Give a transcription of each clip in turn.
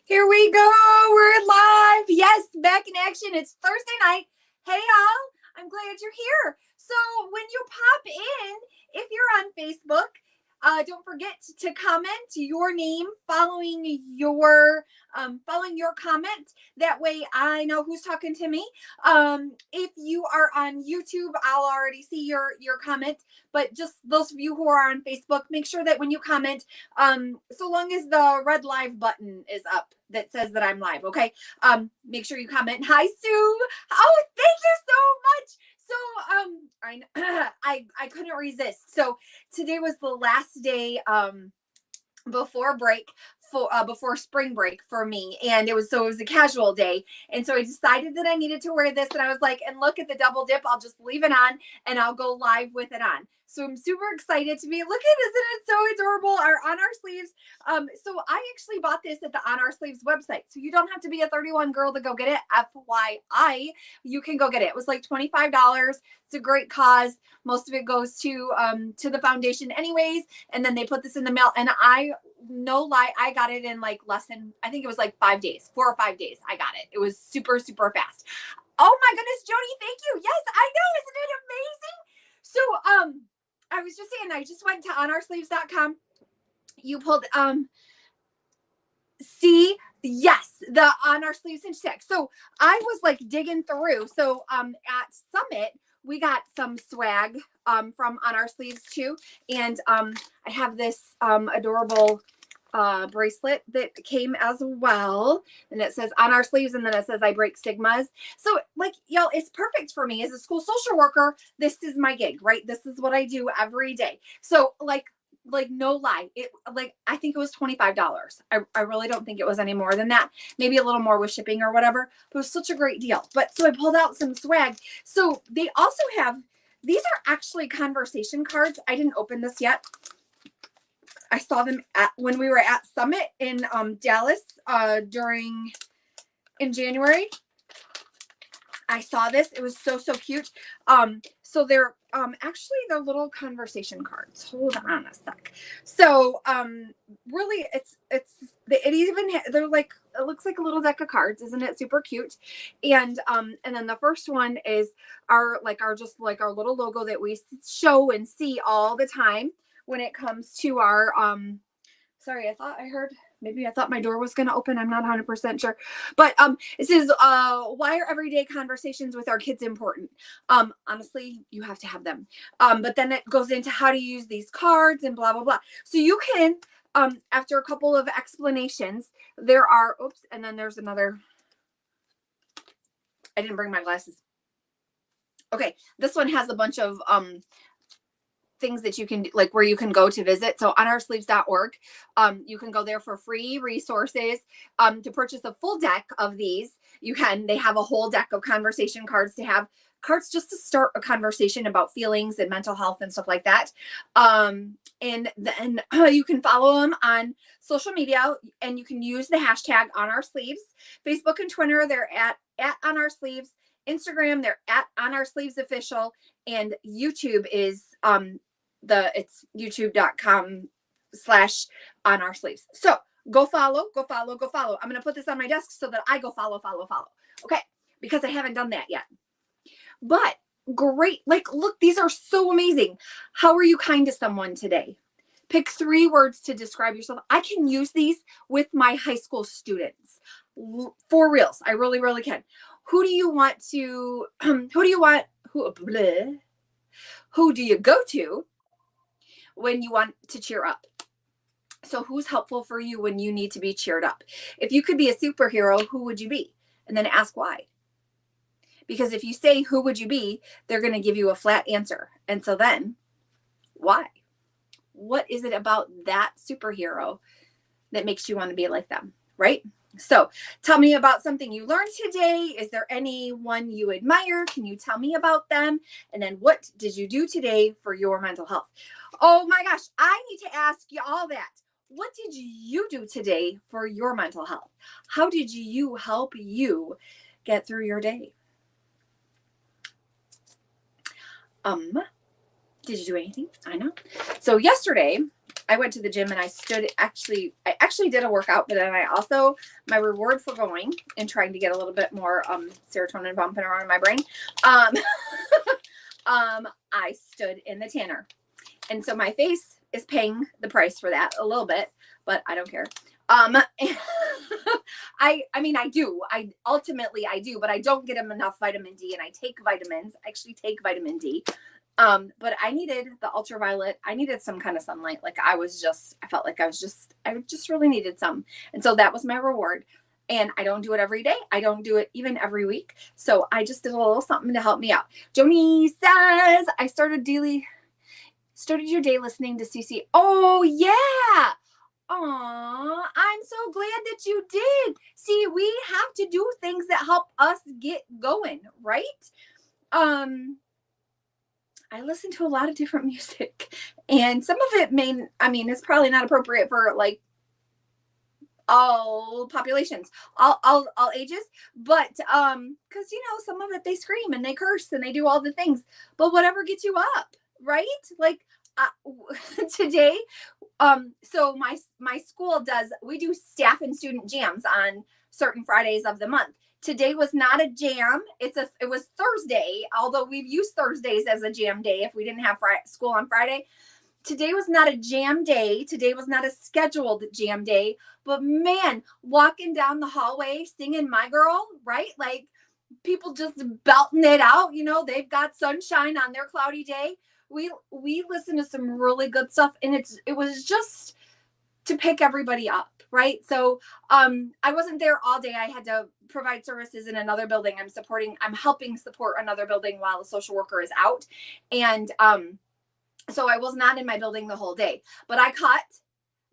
Here we go. We're live. Yes, back in action. It's Thursday night. Hey, y'all. I'm glad you're here. So when you pop in, if you're on Facebook, don't forget to comment your name following your comment. That way I know who's talking to me. If you are on YouTube, I'll already see your comment. But just those of you who are on Facebook, make sure that when you comment, so long as the red live button is up that says that I'm live, okay? Make sure you comment. Hi, Sue. Oh, thank you so much. So I couldn't resist. So today was the last day before break before spring break for me, and it was a casual day, and so I decided that I needed to wear this, and I was like, and look at the double dip, I'll just leave it on and I'll go live with it on. So I'm super excited to be, look at, isn't it so adorable, our On Our Sleeves. So I actually bought this at the On Our Sleeves website, so you don't have to be a 31 girl to go get it. FYI, you can go get it. It was like $25. It's a great cause. Most of it goes to the foundation anyways, and then they put this in the mail, and no lie, I got it in like less than, I think it was like 5 days, 4 or 5 days. I got it. It was super, super fast. Oh my goodness, Jody, thank you. Yes, I know. Isn't it amazing? So, I was just saying, I just went to onoursleeves.com. You pulled, see, yes, the On Our Sleeves cinch tag. So I was like digging through. So, at Summit, we got some swag, from On Our Sleeves too. And, I have this, adorable, bracelet that came as well, and it says On Our Sleeves, and then it says I break stigmas. So like, y'all, it's perfect for me as a school social worker. This is my gig, right? This is what I do every day. So like no lie, it, like, I think it was $25. I really don't think it was any more than that, maybe a little more with shipping or whatever, but it was such a great deal. But so I pulled out some swag. So they also have, these are actually conversation cards. I didn't open this yet. I saw them when we were at Summit in Dallas in January. I saw this. It was so cute. So they're actually they're little conversation cards. Hold on a sec. So really, they're like, it looks like a little deck of cards. Isn't it super cute? And then the first one is our little logo that we show and see all the time when it comes to our sorry, I thought my door was going to open. I'm not 100% sure. But it says, why are everyday conversations with our kids important? Honestly, you have to have them. But then it goes into how to use these cards and blah, blah, blah. So you can, after a couple of explanations, there are, oops, and then there's another. I didn't bring my glasses. Okay, this one has a bunch of things that you can, like, where you can go to visit. So onoursleeves.org, you can go there for free resources. To purchase a full deck of these, they have a whole deck of conversation cards, to have cards just to start a conversation about feelings and mental health and stuff like that. And then you can follow them on social media, and you can use the hashtag On Our Sleeves. Facebook and Twitter, they're at On Our Sleeves. Instagram, they're at On Our Sleeves Official, and YouTube is it's youtube.com/On Our Sleeves. So go follow. I'm going to put this on my desk so that I go follow. Okay. Because I haven't done that yet. But great. Like, look, these are so amazing. How are you kind to someone today? Pick 3 words to describe yourself. I can use these with my high school students. For reals. I really, really can. Who do you go to when you want to cheer up? So who's helpful for you when you need to be cheered up? If you could be a superhero, who would you be? And then ask why. Because if you say, who would you be? They're going to give you a flat answer. And so then, why? What is it about that superhero that makes you want to be like them, right? So tell me about something you learned today. Is there anyone you admire? Can you tell me about them? And then what did you do today for your mental health? Oh my gosh, I need to ask you all that. What did you do today for your mental health? How did you help you get through your day? Did you do anything? I know. So yesterday, I went to the gym and I actually did a workout, but then my reward for going and trying to get a little bit more serotonin bumping around in my brain, I stood in the tanner. And so my face is paying the price for that a little bit, but I don't care. I mean, I do, ultimately I do, but I don't get enough vitamin D, and I take vitamins. I actually take vitamin D. But I needed the ultraviolet. I needed some kind of sunlight. Like I felt like I just really needed some. And so that was my reward. And I don't do it every day. I don't do it even every week. So I just did a little something to help me out. Joni says, I started your day listening to CC. Oh yeah. Aw, I'm so glad that you did. See, we have to do things that help us get going, right? I listen to a lot of different music, and some of it it's probably not appropriate for like all populations, all ages, but because some of it they scream and they curse and they do all the things, but whatever gets you up, right? Like today, so my school we do staff and student jams on certain Fridays of the month. Today was not a jam. It was Thursday, although we've used Thursdays as a jam day if we didn't have school on Friday. Today was not a jam day. Today was not a scheduled jam day. But man, walking down the hallway singing My Girl, right? Like people just belting it out. They've got sunshine on their cloudy day. We listen to some really good stuff, and it was just to pick everybody up, right? So I wasn't there all day. I had to provide services in another building. I'm helping support another building while the social worker is out. And so I was not in my building the whole day. But I caught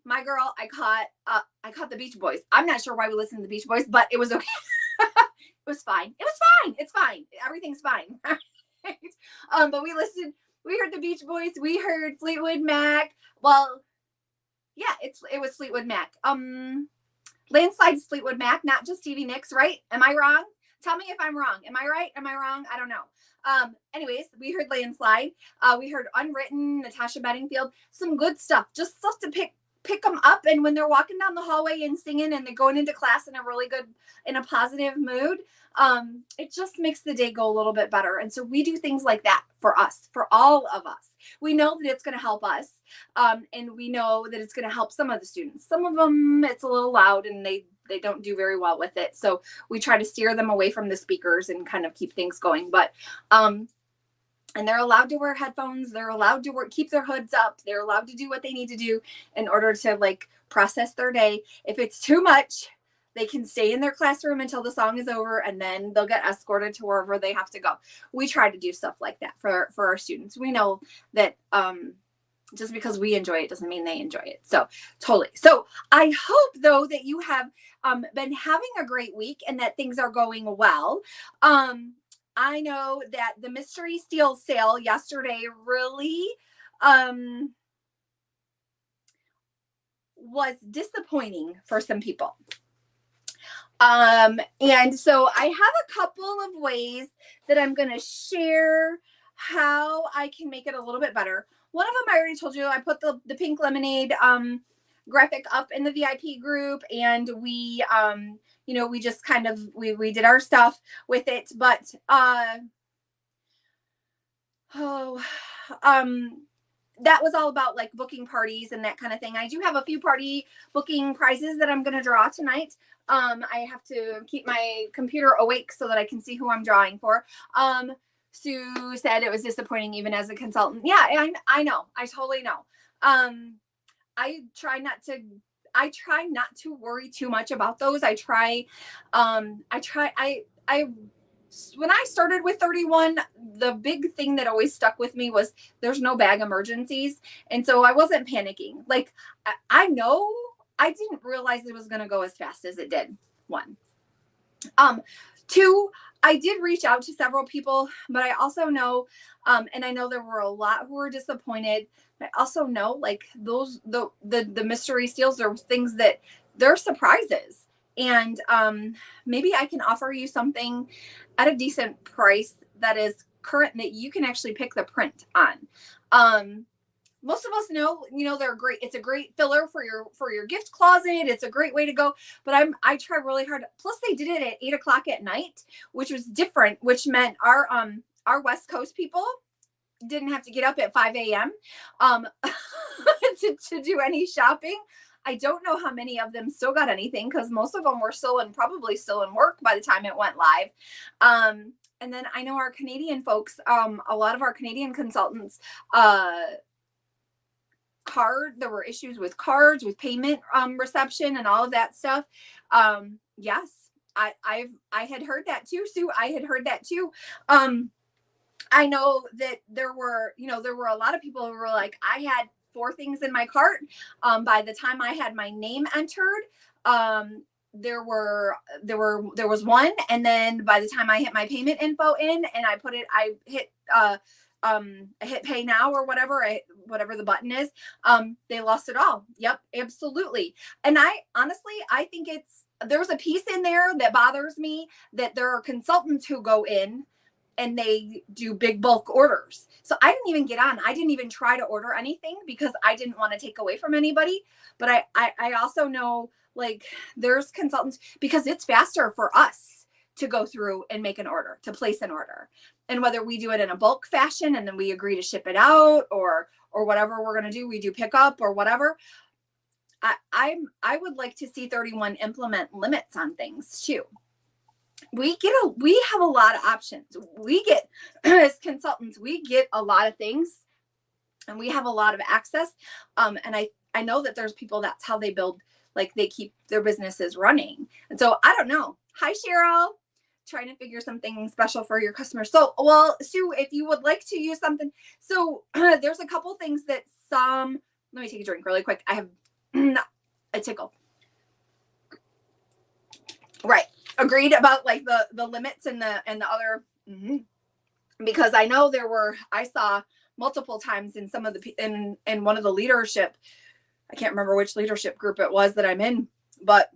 My Girl. I caught the Beach Boys. I'm not sure why we listened to the Beach Boys, but it was okay. It was fine. It's fine. Everything's fine. Right? But we heard the Beach Boys. We heard Fleetwood Mac. Well, yeah, it was Fleetwood Mac. Landslide's Fleetwood Mac, not just Stevie Nicks, right? Am I wrong? Tell me if I'm wrong. Am I right? Am I wrong? I don't know. Anyways, we heard Landslide. We heard Unwritten, Natasha Bedingfield, some good stuff, just stuff to pick them up. And when they're walking down the hallway and singing and they're going into class in a positive mood, it just makes the day go a little bit better. And so we do things like that for us, for all of us. We know that it's going to help us. And we know that it's going to help some of the students. Some of them, it's a little loud and they don't do very well with it. So we try to steer them away from the speakers and kind of keep things going. But, and they're allowed to wear headphones. They're allowed to keep their hoods up. They're allowed to do what they need to do in order to process their day. If it's too much, they can stay in their classroom until the song is over, and then they'll get escorted to wherever they have to go. We try to do stuff like that for our students. We know that just because we enjoy it doesn't mean they enjoy it. So totally. So I hope though that you have been having a great week and that things are going well. I know that the Mystery Steal sale yesterday really was disappointing for some people. And so I have a couple of ways that I'm going to share how I can make it a little bit better. One of them I already told you. I put the pink lemonade graphic up in the VIP group, and we we just kind of we did our stuff with it. But that was all about booking parties and that kind of thing. I do have a few party booking prizes that I'm going to draw tonight. I have to keep my computer awake so that I can see who I'm drawing for. Sue said it was disappointing even as a consultant. Yeah, I know. I totally know. I try not to worry too much about those. When I started with 31, the big thing that always stuck with me was there's no bag emergencies. And so I wasn't panicking. I know I didn't realize it was going to go as fast as it did. 1. 2, I did reach out to several people, but I also know, and I know there were a lot who were disappointed. I also know the mystery steals are things that they're surprises. And maybe I can offer you something at a decent price that is current that you can actually pick the print on. most of us know, they're great. It's a great filler for your gift closet. It's a great way to go. But I try really hard. Plus they did it at 8:00 at night, which was different, which meant our West Coast people didn't have to get up at 5 a.m. To do any shopping. I don't know how many of them still got anything, because most of them were probably still in work by the time it went live. And then I know our Canadian folks, a lot of our Canadian consultants, there were issues with cards, with payment reception and all of that stuff. Yes, I had heard that too, Sue. I had heard that too. I know that there were a lot of people who were like, I had 4 things in my cart. By the time I had my name entered, there was 1. And then by the time I hit my payment info in and I hit pay now or whatever the button is, they lost it all. Yep, absolutely. And I think there's a piece in there that bothers me, that there are consultants who go in and they do big bulk orders. So I didn't even get on. I didn't even try to order anything because I didn't want to take away from anybody. But I also know, like, there's consultants, because it's faster for us to go through and make an order, to place an order. And whether we do it in a bulk fashion and then we agree to ship it out, or whatever we're going to do, we do pickup or whatever. I would like to see 31 implement limits on things too. We have a lot of options. We get, as consultants, we get a lot of things, and we have a lot of access. And I know that there's people, that's how they build, like, they keep their businesses running. And so I don't know. Hi, Cheryl. Trying to figure something special for your customers. So, well, Sue, if you would like to use something, so there's a couple things that let me take a drink really quick. I have a tickle. Right. Agreed about, like, the limits and the other, because I know I saw multiple times in some of in one of the leadership, I can't remember which leadership group it was that I'm in, but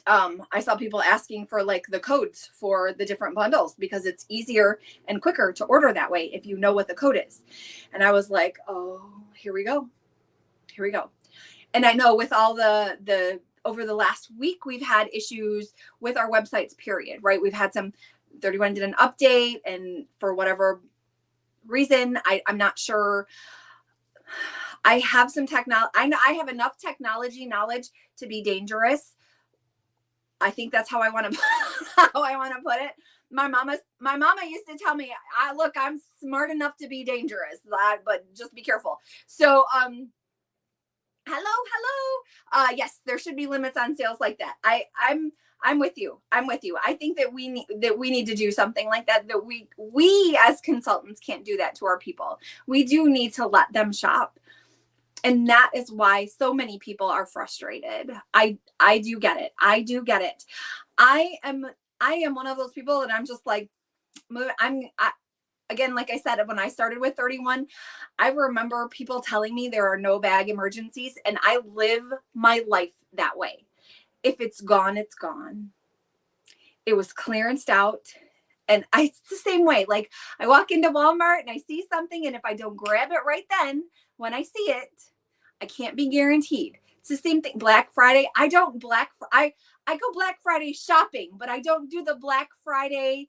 I saw people asking for, like, the codes for the different bundles, because it's easier and quicker to order that way if you know what the code is. And I was like, oh, here we go. And I know with all the over the last week, we've had issues with our websites, period, right? We've had 31 did an update, and for whatever reason, I'm not sure. I have some technology. I have enough technology knowledge to be dangerous. I think that's how I want to put it. My mama used to tell me, I'm smart enough to be dangerous, but just be careful. So, hello. Yes, there should be limits on sales like that. I'm with you. I think that we need to do something like that we as consultants can't do that to our people. We do need to let them shop. And that is why so many people are frustrated. I do get it. I am one of those people that I'm just like, again, like I said, when I started with 31, I remember people telling me there are no bag emergencies, and I live my life that way. If it's gone, it's gone. It was clearanced out. And it's the same way. Like, I walk into Walmart and I see something, and if I don't grab it right then, when I see it, I can't be guaranteed. It's the same thing. Black Friday. I go Black Friday shopping, but I don't do the Black Friday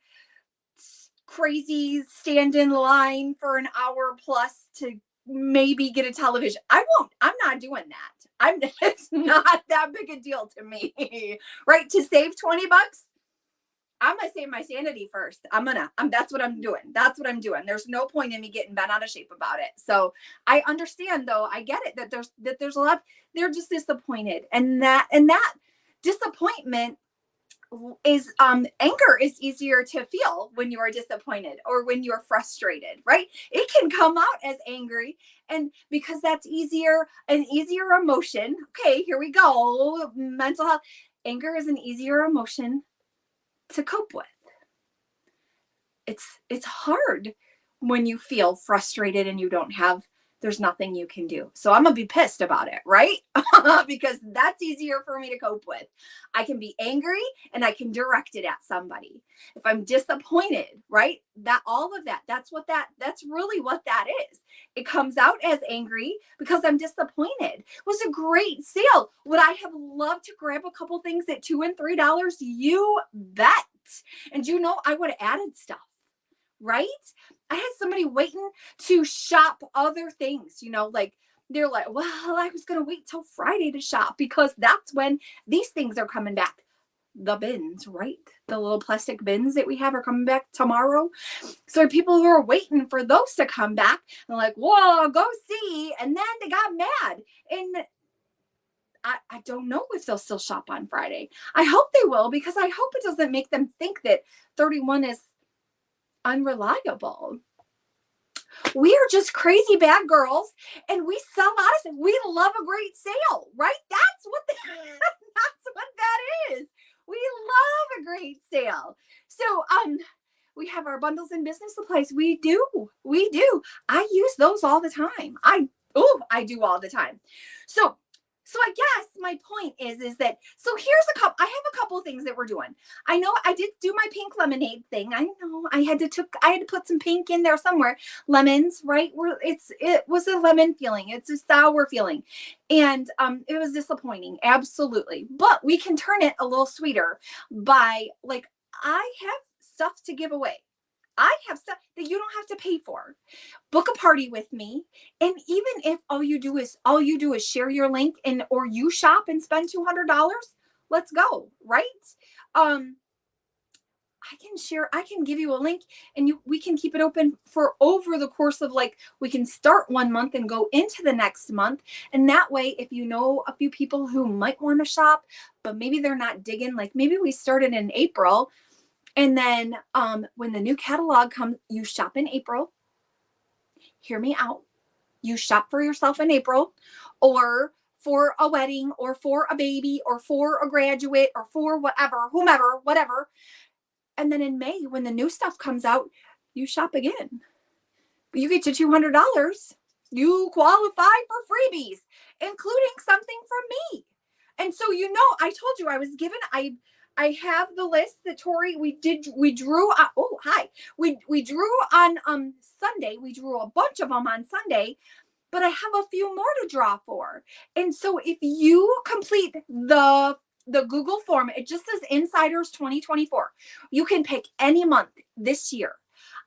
crazy stand in line for an hour plus to maybe get a television. I won't. I'm not doing that. It's not that big a deal to me, right? To save $20, I'm going to save my sanity first. That's what I'm doing. There's no point in me getting bent out of shape about it. So I understand, though. I get it that there's a lot, they're just disappointed. And that disappointment is, anger is easier to feel when you are disappointed or when you're frustrated, right? It can come out as angry, and because that's an easier emotion. Okay, here we go. Mental health. Anger is an easier emotion to cope with. It's hard when you feel frustrated and you don't have there's nothing you can do. So I'm going to be pissed about it, right? Because that's easier for me to cope with. I can be angry and I can direct it at somebody. If I'm disappointed, right? All of that, that's really what that is. It comes out as angry because I'm disappointed. It was a great sale. Would I have loved to grab a couple things at $2 and $3? You bet. And I would have added stuff, right? I had somebody waiting to shop other things, like they're like, well, I was going to wait till Friday to shop because that's when these things are coming back. The bins, right? The little plastic bins that we have are coming back tomorrow. So people who are waiting for those to come back, they're like, whoa, go see. And then they got mad. And I don't know if they'll still shop on Friday. I hope they will, because I hope it doesn't make them think that 31 is unreliable. We are just crazy bad girls, and we sell out. We love a great sale, right? That's what that is. We love a great sale. So we have our bundles and business supplies. We do. I use those all the time. I do all the time. So I guess my point is that, so here's I have a couple of things that we're doing. I know I did do my pink lemonade thing. I know I had to put some pink in there somewhere. Lemons, right? It was a lemon feeling. It's a sour feeling. And it was disappointing. Absolutely. But we can turn it a little sweeter by, I have stuff to give away. I have stuff that you don't have to pay for. Book a party with me. And even if all you do is share your link or you shop and spend $200, let's go, right? I can give you a link and we can keep it open for over the course of we can start 1 month and go into the next month. And that way, if you know a few people who might want to shop, but maybe they're not digging, maybe we started in April. And then when the new catalog comes, you shop in April. Hear me out. You shop for yourself in April, or for a wedding, or for a baby, or for a graduate, or for whatever. And then in May, when the new stuff comes out, you shop again. You get to $200. You qualify for freebies, including something from me. And so, I told you I was given, I have the list that Tori, we drew on, we drew on Sunday. We drew a bunch of them on Sunday, but I have a few more to draw for. And so if you complete the Google form, it just says Insiders 2024. You can pick any month this year.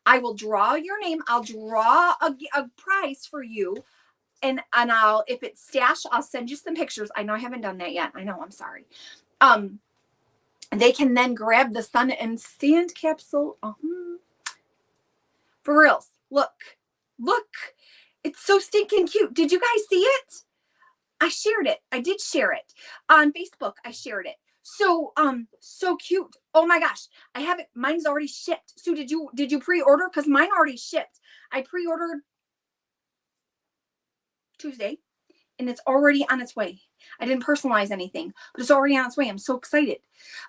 I will draw your name. I'll draw a prize for you. And if it's Stash, I'll send you some pictures. I know I haven't done that yet. I know, I'm sorry. They can then grab the Sun and Sand capsule. For reals. Look. It's so stinking cute. Did you guys see it? I shared it. I did share it on Facebook. I shared it. So cute. Oh my gosh. I have it. Mine's already shipped. So did you pre-order? Because mine already shipped. I pre-ordered Tuesday. And it's already on its way. I didn't personalize anything, but it's already on its way. I'm so excited.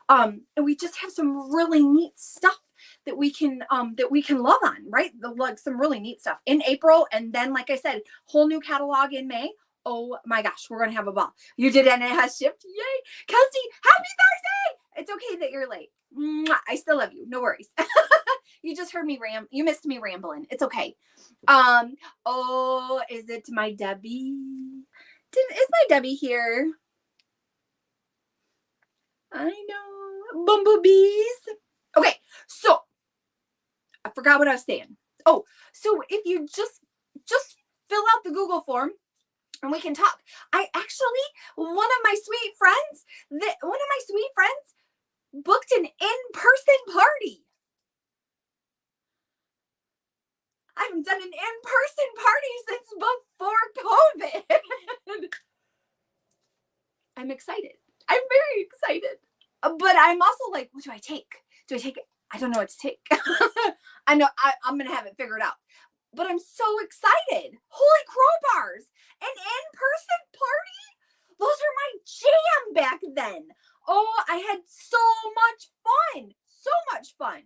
And we just have some really neat stuff that we can love on, right? Some really neat stuff in April. And then, like I said, whole new catalog in May. Oh my gosh, we're going to have a ball. You did, and it has shipped. Yay. Kelsey, happy Thursday. It's okay that you're late. Mwah. I still love you. No worries. You just heard me you missed me rambling. It's okay. Is it my Debbie? Is my Debbie here? I know. Bumblebees. Okay, so I forgot what I was saying. Oh, so if you just fill out the Google form and we can talk. One of my sweet friends booked an in-person party. I haven't done an in-person party since before COVID. I'm excited. I'm very excited. But I'm also like, what do I take? Do I take it? I don't know what to take. I know I'm going to have it figured out. But I'm so excited. Holy crowbars. An in-person party? Those are my jam back then. Oh, I had so much fun. so much fun.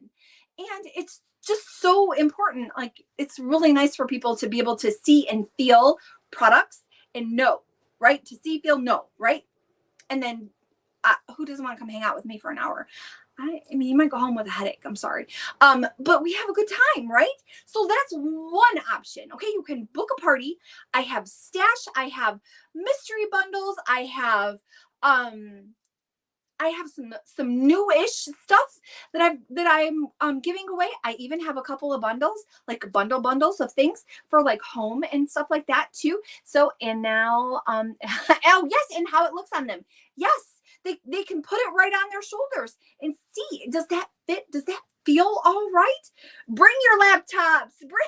And it's just so important. Like, it's really nice for people to be able to see and feel products and know, right? To see, feel, know, right? And then who doesn't want to come hang out with me for an hour? I mean, you might go home with a headache. I'm sorry. But we have a good time, right? So that's one option. Okay, you can book a party. I have stash. I have mystery bundles. I have some newish stuff that I'm giving away. I even have a couple of bundles, like bundles of things for like home and stuff like that too. So, and now oh yes, and how it looks on them. Yes. They can put it right on their shoulders and see, does that fit? Does that feel all right? Bring your laptops, bring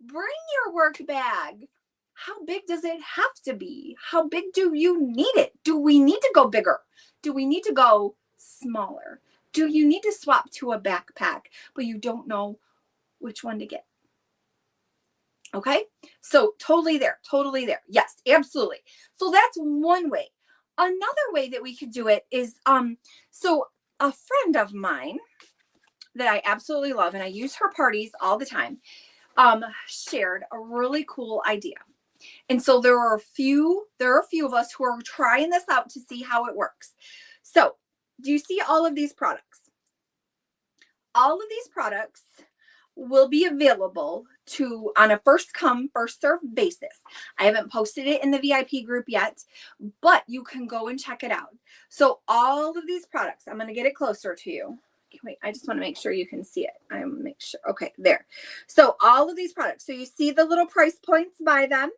your work bag. How big does it have to be? How big do you need it? Do we need to go bigger? Do we need to go smaller? Do you need to swap to a backpack, but you don't know which one to get? Okay, so totally there. Yes, absolutely. So that's one way. Another way that we could do it is, so a friend of mine that I absolutely love, and I use her parties all the time, shared a really cool idea. And so there are a few of us who are trying this out to see how it works. So do you see all of these products? All of these products will be available to on a first come, first serve basis. I haven't posted it in the VIP group yet, but you can go and check it out. So all of these products, I'm going to get it closer to you. Wait, I just want to make sure you can see it. I'm make sure. Okay, there. So all of these products. So you see the little price points by them.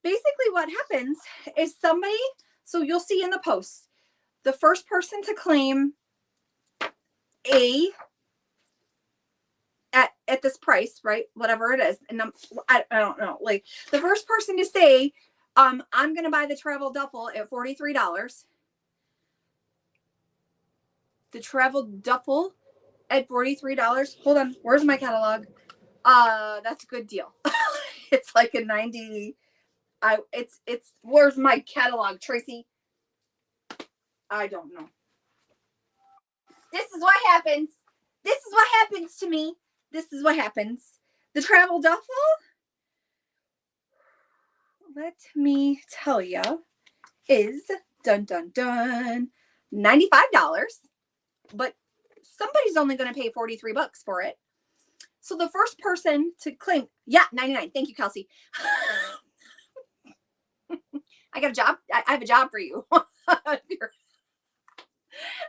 Basically what happens is somebody, so you'll see in the post, the first person to claim at this price, right? Whatever it is. And I don't know, like the first person to say, I'm going to buy the travel duffel at $43. The travel duffel at $43. Hold on. Where's my catalog? That's a good deal. It's like a 90. It's where's my catalog, Tracy? I don't know. This is what happens. This is what happens to me. This is what happens. The travel duffel, let me tell you, is dun dun dun $95, but somebody's only going to pay $43 for it. So the first person to claim, yeah, 99. Thank you, Kelsey. I got a job. I have a job for you.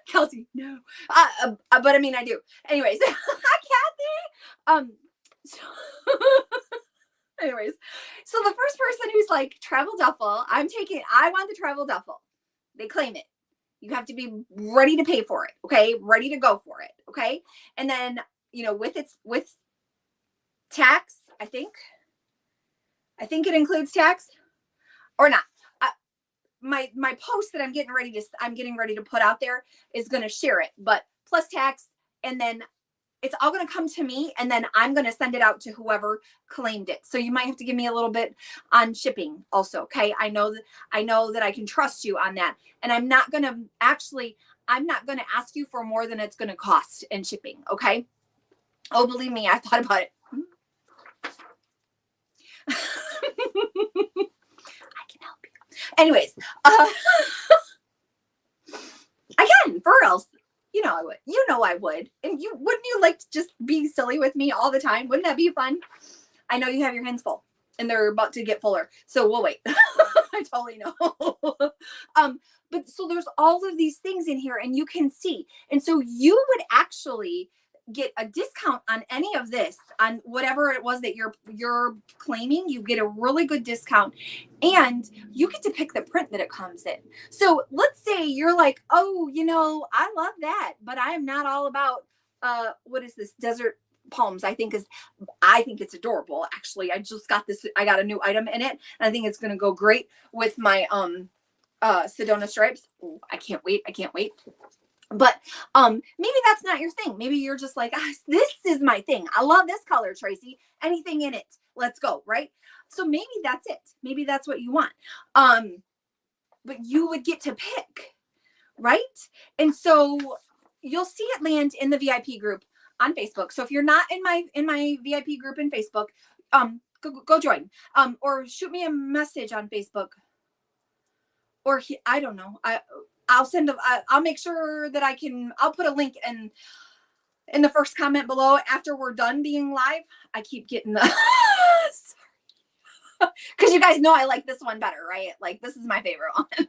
Kelsey, no. But I mean, I do. Anyways, hi, Kathy. Anyways, so the first person who's like travel duffel, I want the travel duffel. They claim it. You have to be ready to pay for it. Okay. Ready to go for it. Okay. And then, with tax, I think it includes tax or not. My post that I'm getting ready to put out there is going to share it, but plus tax, and then it's all going to come to me, and then I'm going to send it out to whoever claimed it. So you might have to give me a little bit on shipping also. Okay. I know that I can trust you on that. And I'm not going to ask you for more than it's going to cost in shipping. Okay. Oh, believe me, I thought about it. Anyways, again, for reals, I would. And wouldn't you like to just be silly with me all the time? Wouldn't that be fun? I know you have your hands full and they're about to get fuller. So we'll wait. I totally know. But so there's all of these things in here and you can see. And so you would actually get a discount on any of this, on whatever it was that you're claiming. You get a really good discount and you get to pick the print that it comes in. So let's say you're like, oh, I love that, but I am not all about what is this, desert palms. I think it's adorable. Actually, I got a new item in it and I think it's going to go great with my Sedona stripes. Ooh, I can't wait. But maybe that's not your thing. Maybe you're just like, this is my thing. I love this color, Tracy. Anything in it. Let's go, right? So maybe that's it. Maybe that's what you want. But you would get to pick right? And so you'll see it land in the VIP group on Facebook. So if you're not in my VIP group in Facebook, go join, or shoot me a message on Facebook, or I don't know. I'll make sure that I'll put a link in the first comment below after we're done being live. I keep getting the, because you guys know I like this one better, right? Like, this is my favorite one.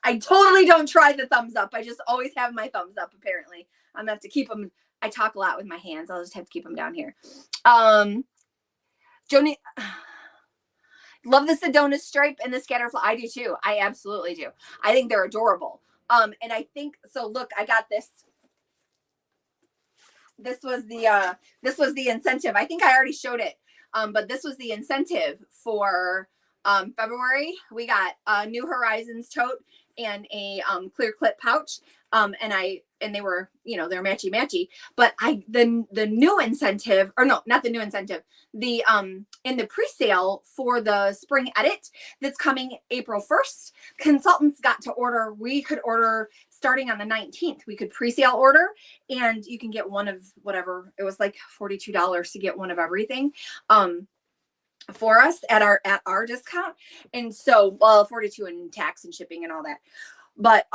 I totally don't try the thumbs up. I just always have my thumbs up, apparently. I'm gonna have to keep them. I talk a lot with my hands. I'll just have to keep them down here. Joni, love the Sedona stripe and the scatterfly. I do too. I absolutely do. I think they're adorable. And I think, so look, I got this. This was the incentive. I think I already showed it. But this was the incentive for February. We got a New Horizons tote and a clear clip pouch. And they were, they're matchy. But the new incentive, or no, not the new incentive, the in the pre-sale for the spring edit that's coming April 1st, consultants got to order. We could order starting on the 19th. We could pre-sale order, and you can get one of whatever. It was like $42 to get one of everything. For us at our discount. And so, well, 42 in tax and shipping and all that. But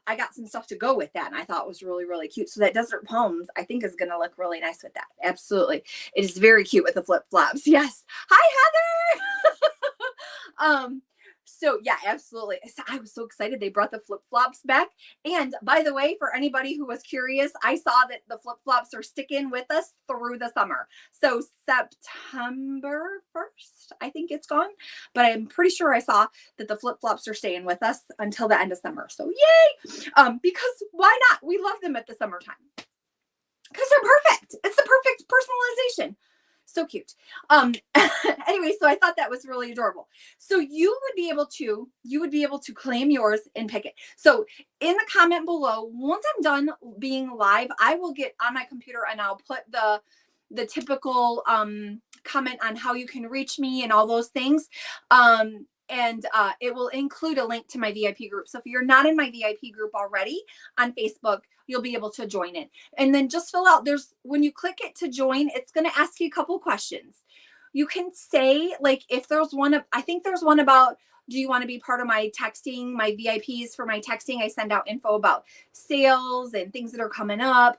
I got some stuff to go with that, and I thought it was really, really cute. So that Desert Palms, I think, is going to look really nice with that. Absolutely. It is very cute with the flip-flops. Yes. Hi, Heather. So yeah, absolutely. I was so excited they brought the flip-flops back. And by the way, for anybody who was curious, I saw that the flip-flops are sticking with us through the summer. So September 1st, I think it's gone, but I'm pretty sure I saw that the flip-flops are staying with us until the end of summer. So yay! Because why not? We love them at the summertime because they're perfect. It's the perfect personalization. So cute. Anyway, so I thought that was really adorable. So you would be able to claim yours and pick it. So in the comment below, once I'm done being live, I will get on my computer and I'll put the typical comment on how you can reach me and all those things. And it will include a link to my VIP group. So if you're not in my VIP group already on Facebook, you'll be able to join it. And then just fill out, when you click it to join, it's going to ask you a couple questions. You can say, like, if there's one, I think there's one about, do you want to be part of my texting, my VIPs for my texting? I send out info about sales and things that are coming up.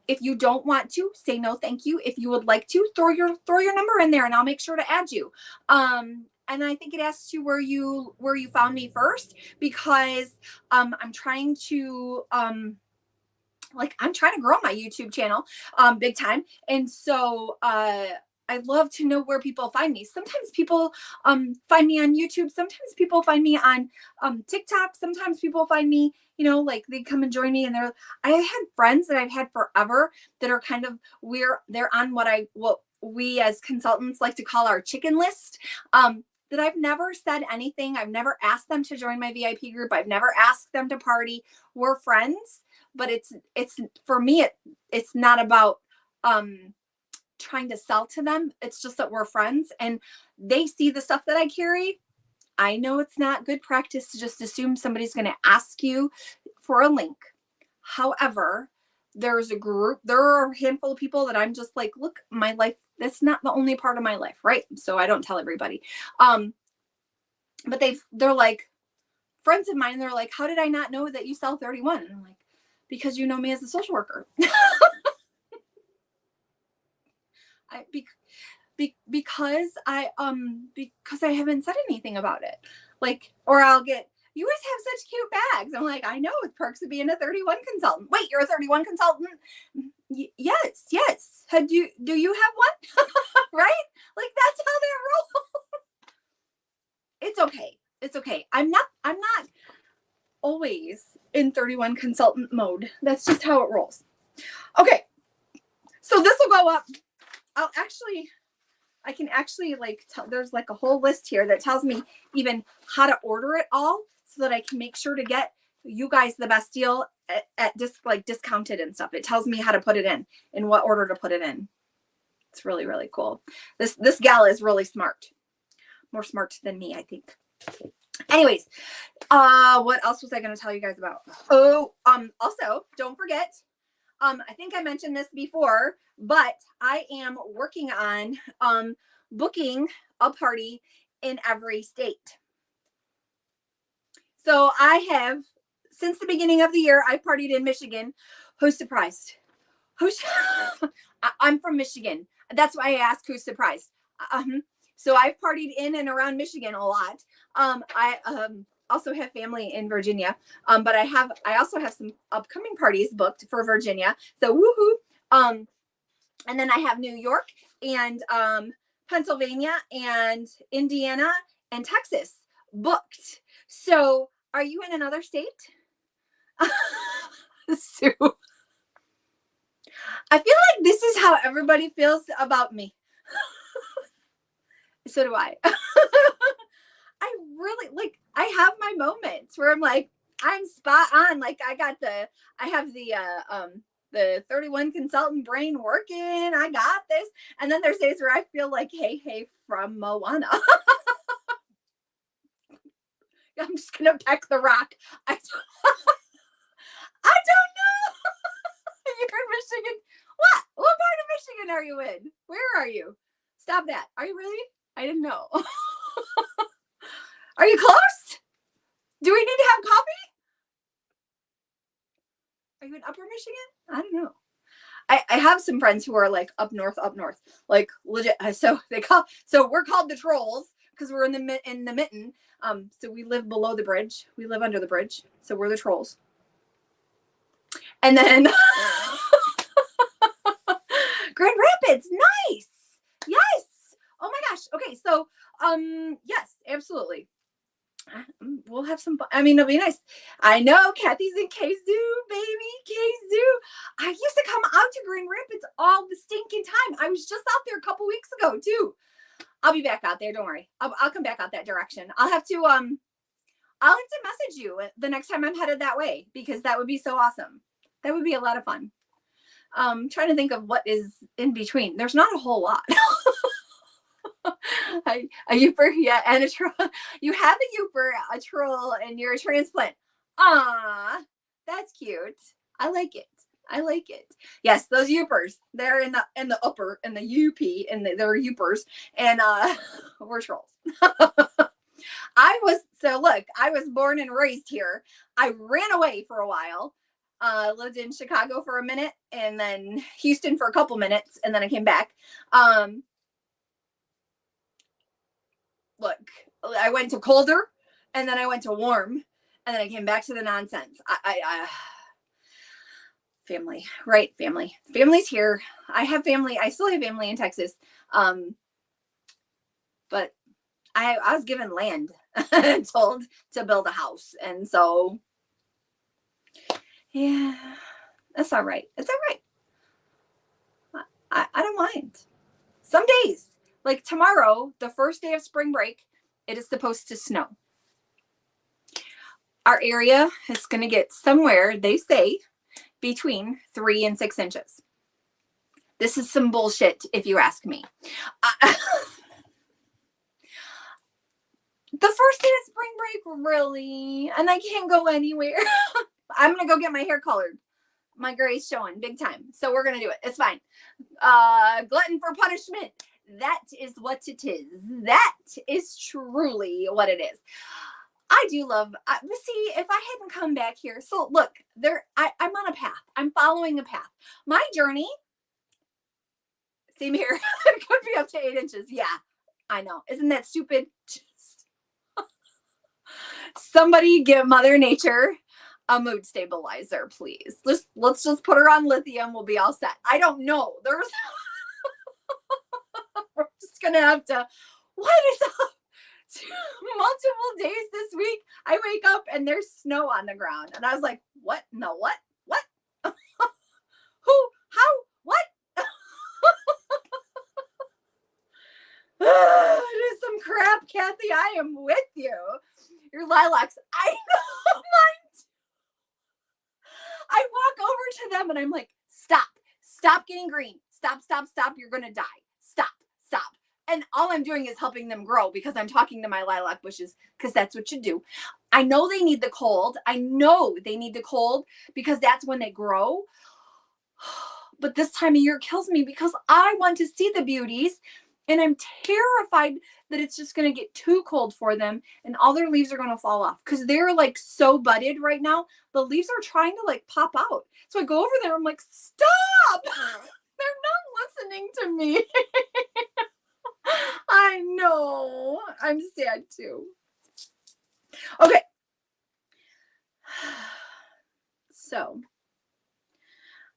If you don't want to, say no, thank you. If you would like to, throw your number in there and I'll make sure to add you. And I think it asks you where you found me first, because I'm trying to grow my YouTube channel big time. And so I'd love to know where people find me. Sometimes people find me on YouTube. Sometimes people find me on TikTok. Sometimes people find me, like they come and join me, and I had friends that I've had forever that are kind of they're on what we as consultants like to call our chicken list. That I've never said anything. I've never asked them to join my VIP group. I've never asked them to party. We're friends, but it's for me, it's not about trying to sell to them. It's just that we're friends and they see the stuff that I carry. I know it's not good practice to just assume somebody's going to ask you for a link. However, there are a handful of people that I'm just like, look, my life, that's not the only part of my life, right? So I don't tell everybody. But they're like friends of mine. They're like, how did I not know that you sell 31? And I'm like, because you know me as a social worker. Because I haven't said anything about it. Like, or I'll get, you guys have such cute bags. I'm like, I know, with perks of being a 31 consultant. Wait, you're a 31 consultant? Yes. Do you have one? Right? Like, that's how they roll. It's okay. I'm not always in 31 consultant mode. That's just how it rolls. Okay. So this will go up. I can actually there's like a whole list here that tells me even how to order it all, so that I can make sure to get you guys the best deal at discounted and stuff. It tells me how to put it in what order to put it in. It's really, really cool. This gal is really smart, more smart than me, I think. Anyways, What else was I going to tell you guys about? Oh, also, don't forget, I think I mentioned this before, but I am working on booking a party in every state. So I have, since the beginning of the year, I've partied in Michigan. Who's surprised? I'm from Michigan. That's why I asked who's surprised. So I've partied in and around Michigan a lot. I also have family in Virginia, but I also have some upcoming parties booked for Virginia. So woohoo! And then I have New York and Pennsylvania and Indiana and Texas booked. So are you in another state? Sue. I feel like this is how everybody feels about me. So do I. I really I have my moments where I'm like, I'm spot on. Like I have the 31 consultant brain working. I got this. And then there's days where I feel like, hey, from Moana. I'm just gonna peck the rock. I don't know. You're in Michigan. What part of Michigan are you in? Where are you? Stop that. Are you really? I didn't know. Are you close? Do we need to have coffee? Are you in Upper Michigan? I don't know. I have some friends who are like up north, like legit. So we're called the Trolls because we're in the mitten. So we live below the bridge. We live under the bridge. So we're the Trolls. And then Grand Rapids, nice. Yes. Oh my gosh. Okay, so yes, absolutely. We'll have some fun. I mean, it'll be nice. I know Kathy's in Kazoo, baby. Kazoo. I used to come out to Grand Rapids all the stinking time. I was just out there a couple weeks ago too. I'll be back out there. Don't worry. I'll come back out that direction. I'll have to message you the next time I'm headed that way because that would be so awesome. That would be a lot of fun. Trying to think of what is in between. There's not a whole lot. A Yooper, yeah, and a troll. You have a Yooper, a troll, and you're a transplant. Ah, that's cute. I like it. Yes, those Yoopers. They're in the upper and the UP, and they're Yoopers, and we're trolls. I was born and raised here. I ran away for a while. Lived in Chicago for a minute, and then Houston for a couple minutes, and then I came back. Look, I went to colder, and then I went to warm, and then I came back to the nonsense. Family, right? Family's here. I have family. I still have family in Texas. But I was given land and told to build a house, and so yeah, that's all right. It's all right. I don't mind. Some days. Like tomorrow, the first day of spring break, it is supposed to snow. Our area is going to get somewhere, they say, between 3 and 6 inches. This is some bullshit, if you ask me. The first day of spring break, really? And I can't go anywhere. I'm going to go get my hair colored. My gray's showing big time. So we're going to do it. It's fine. Glutton for punishment. That is what it is. That is truly what it is. I do love, see, if I hadn't come back here, so look, I'm on a path. I'm following a path. My journey, same here, it could be up to 8 inches. Yeah, I know. Isn't that stupid? Somebody give Mother Nature a mood stabilizer, please. Let's just put her on lithium. We'll be all set. I don't know. There's we're just gonna have to. What is up? Multiple days this week, I wake up and there's snow on the ground, and I was like, "What? No, what? Who? How? What?" It is some crap, Kathy. I am with you. Your lilacs. I know mine. I walk over to them and I'm like, stop getting green. Stop. You're going to die. Stop. And all I'm doing is helping them grow because I'm talking to my lilac bushes because that's what you do. I know they need the cold. I know they need the cold because that's when they grow. But this time of year kills me because I want to see the beauties, and I'm terrified that it's just going to get too cold for them and all their leaves are going to fall off because they're like so budded right now. The leaves are trying to like pop out. So I go over there. I'm like, stop. They're not listening to me. I know. I'm sad too. Okay. So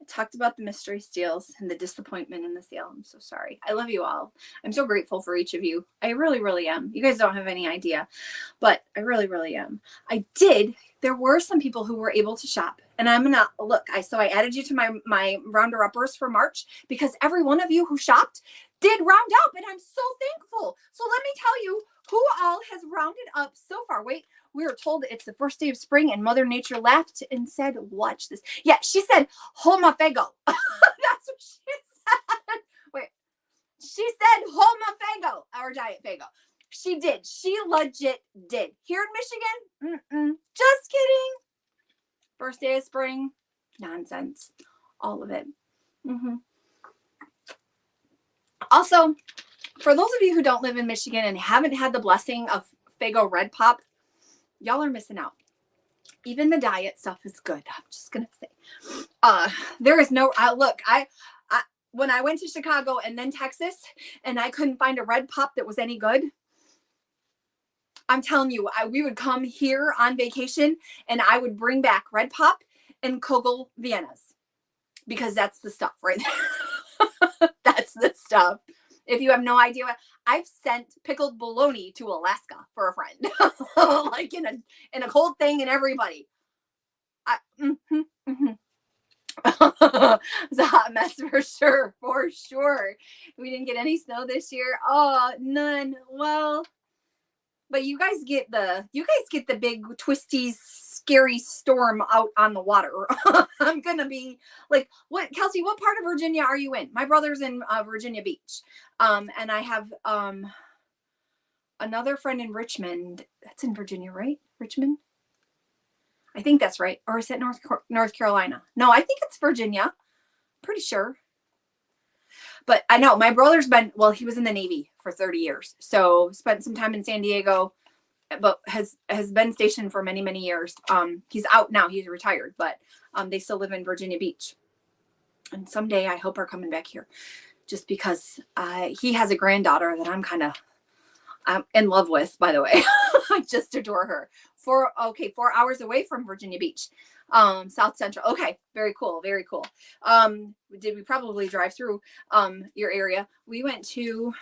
I talked about the mystery steals and the disappointment in the sale. I'm so sorry. I love you all. I'm so grateful for each of you. I really, really am. You guys don't have any idea, but I really, really am. There were some people who were able to shop, and I'm gonna look. So I added you to my rounder uppers for March because every one of you who shopped did round up, and I'm so thankful. So let me tell you who all has rounded up so far. Wait, we were told it's the first day of spring, and Mother Nature laughed and said, watch this. Yeah, she said, Homa Fago. That's what she said. Wait, she said Homa Fago, our Diet Fago. She did. She legit did. Here in Michigan, just kidding. First day of spring, nonsense. All of it. Also, for those of you who don't live in Michigan and haven't had the blessing of Fago Red Pop, y'all are missing out. Even the diet stuff is good. I'm just gonna say, there is no. Look, I when I went to Chicago and then Texas, and I couldn't find a Red Pop that was any good. I'm telling you, we would come here on vacation, and I would bring back Red Pop and Kogel Viennas because that's the stuff, right there. That's the stuff. If you have no idea, I've sent pickled bologna to Alaska for a friend, like in a cold thing, and everybody. It's a hot mess for sure. We didn't get any snow this year. Oh, none. Well, but you guys get the big twisty scary storm out on the water. I'm gonna be like, what, Kelsey, what part of Virginia are you in? My brother's in Virginia Beach, and I have another friend in Richmond. That's in Virginia, right? Richmond, I think that's right. Or is it North Carolina? No, I think it's Virginia, pretty sure. But I know my brother's he was in the Navy for 30 years. So spent some time in San Diego, but has been stationed for many, many years. He's out now, he's retired, but they still live in Virginia Beach. And someday I hope are coming back here just because he has a granddaughter that I'm in love with, by the way. I just adore her. 4 hours away from Virginia Beach. South Central. Okay. Very cool. Very cool. We probably drive through your area? We went to,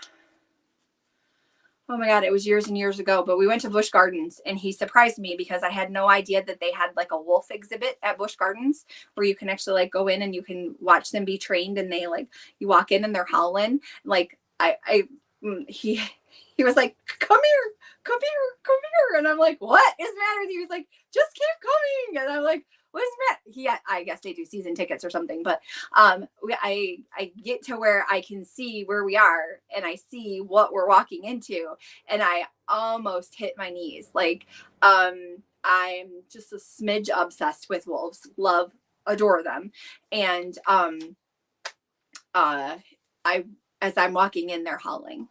oh my God, it was years and years ago, but we went to Busch Gardens, and he surprised me because I had no idea that they had like a wolf exhibit at Busch Gardens where you can actually like go in and you can watch them be trained, and they like, you walk in and they're howling. Like he was like, come here. And I'm like, what is the matter with you? He was like, just keep coming. And I'm like, what is that? I guess they do season tickets or something, but I get to where I can see where we are, and I see what we're walking into, and I almost hit my knees. Like, I'm just a smidge obsessed with wolves, adore them. And as I'm walking in, they're howling,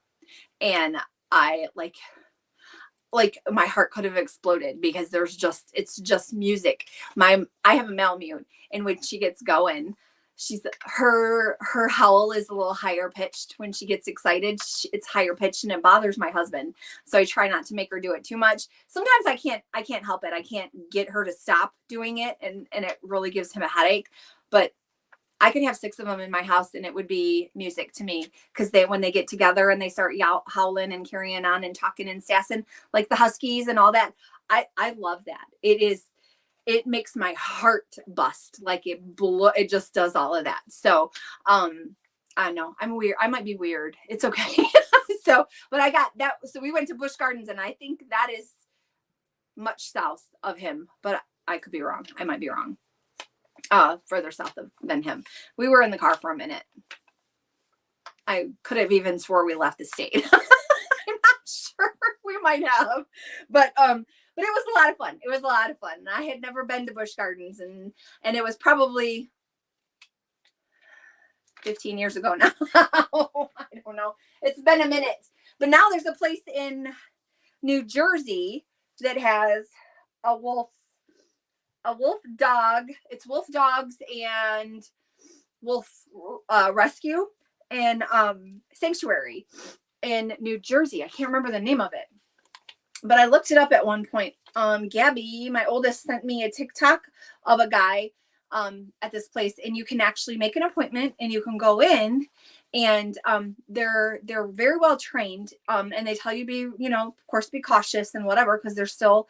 and I like my heart could have exploded because it's just music. I have a Malamute, and when she gets going, her howl is a little higher pitched. When she gets excited, it's higher pitched, and it bothers my husband. So I try not to make her do it too much. Sometimes I can't help it. I can't get her to stop doing it, and it really gives him a headache. But I could have 6 of them in my house, and it would be music to me, because when they get together and they start howling and carrying on and talking and sassing like the Huskies and all that, I love that. It makes my heart bust. Like it just does all of that. So I know I'm weird. I might be weird. It's okay. So, but I got that. So we went to Busch Gardens, and I think that is much south of him, but I could be wrong. I might be wrong. Further south than him. We were in the car for a minute. I could have even swore we left the state. I'm not sure. We might have, but But it was a lot of fun. It was a lot of fun. I had never been to Busch Gardens, and it was probably 15 years ago now. I don't know. It's been a minute. But now there's a place in New Jersey that has a wolf dog. It's wolf dogs and wolf rescue and sanctuary in New Jersey. I can't remember the name of it, but I looked it up at one point. Gabby, my oldest, sent me a TikTok of a guy at this place, and you can actually make an appointment and you can go in, and they're very well trained, and they tell you be, of course, be cautious and whatever, because they're still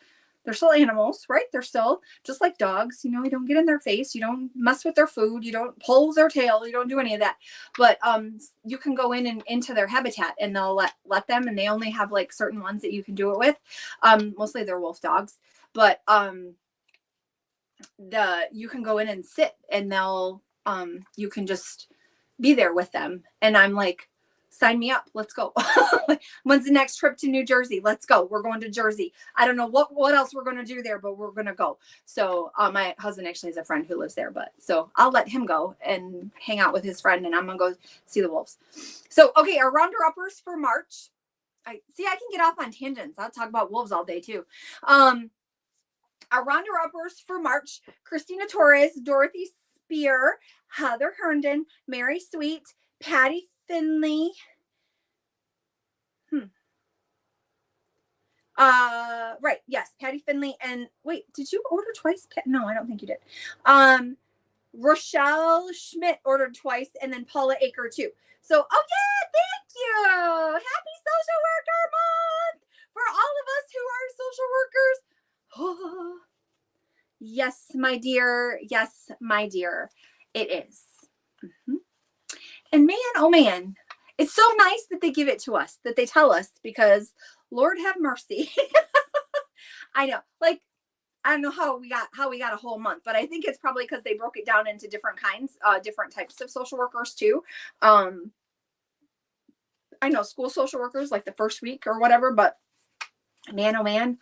animals, right? They're still just like dogs. You don't get in their face, you don't mess with their food, you don't pull their tail, you don't do any of that. But you can go in and into their habitat, and they'll let them, and they only have like certain ones that you can do it with. Mostly they're wolf dogs, but you can go in and sit, and they'll you can just be there with them. And I'm like, sign me up. Let's go. When's the next trip to New Jersey? Let's go. We're going to Jersey. I don't know what else we're going to do there, but we're going to go. So my husband actually has a friend who lives there, so I'll let him go and hang out with his friend, and I'm going to go see the wolves. So, okay. Our rounder uppers for March. I can get off on tangents. I'll talk about wolves all day too. Our rounder uppers for March: Christina Torres, Dorothy Spear, Heather Herndon, Mary Sweet, Patty Finley. Right. Yes. Patty Finley. And wait, did you order twice? No, I don't think you did. Rochelle Schmidt ordered twice, and then Paula Aker too. So, oh yeah, thank you. Happy Social Worker Month for all of us who are social workers. Oh, yes, my dear. Yes, my dear. It is. Mm-hmm. And man, oh man, it's so nice that they give it to us, that they tell us, because Lord have mercy. I know, like, I don't know how we got a whole month, but I think it's probably because they broke it down into different kinds, different types of social workers too. I know school social workers like the first week or whatever, but man, oh man,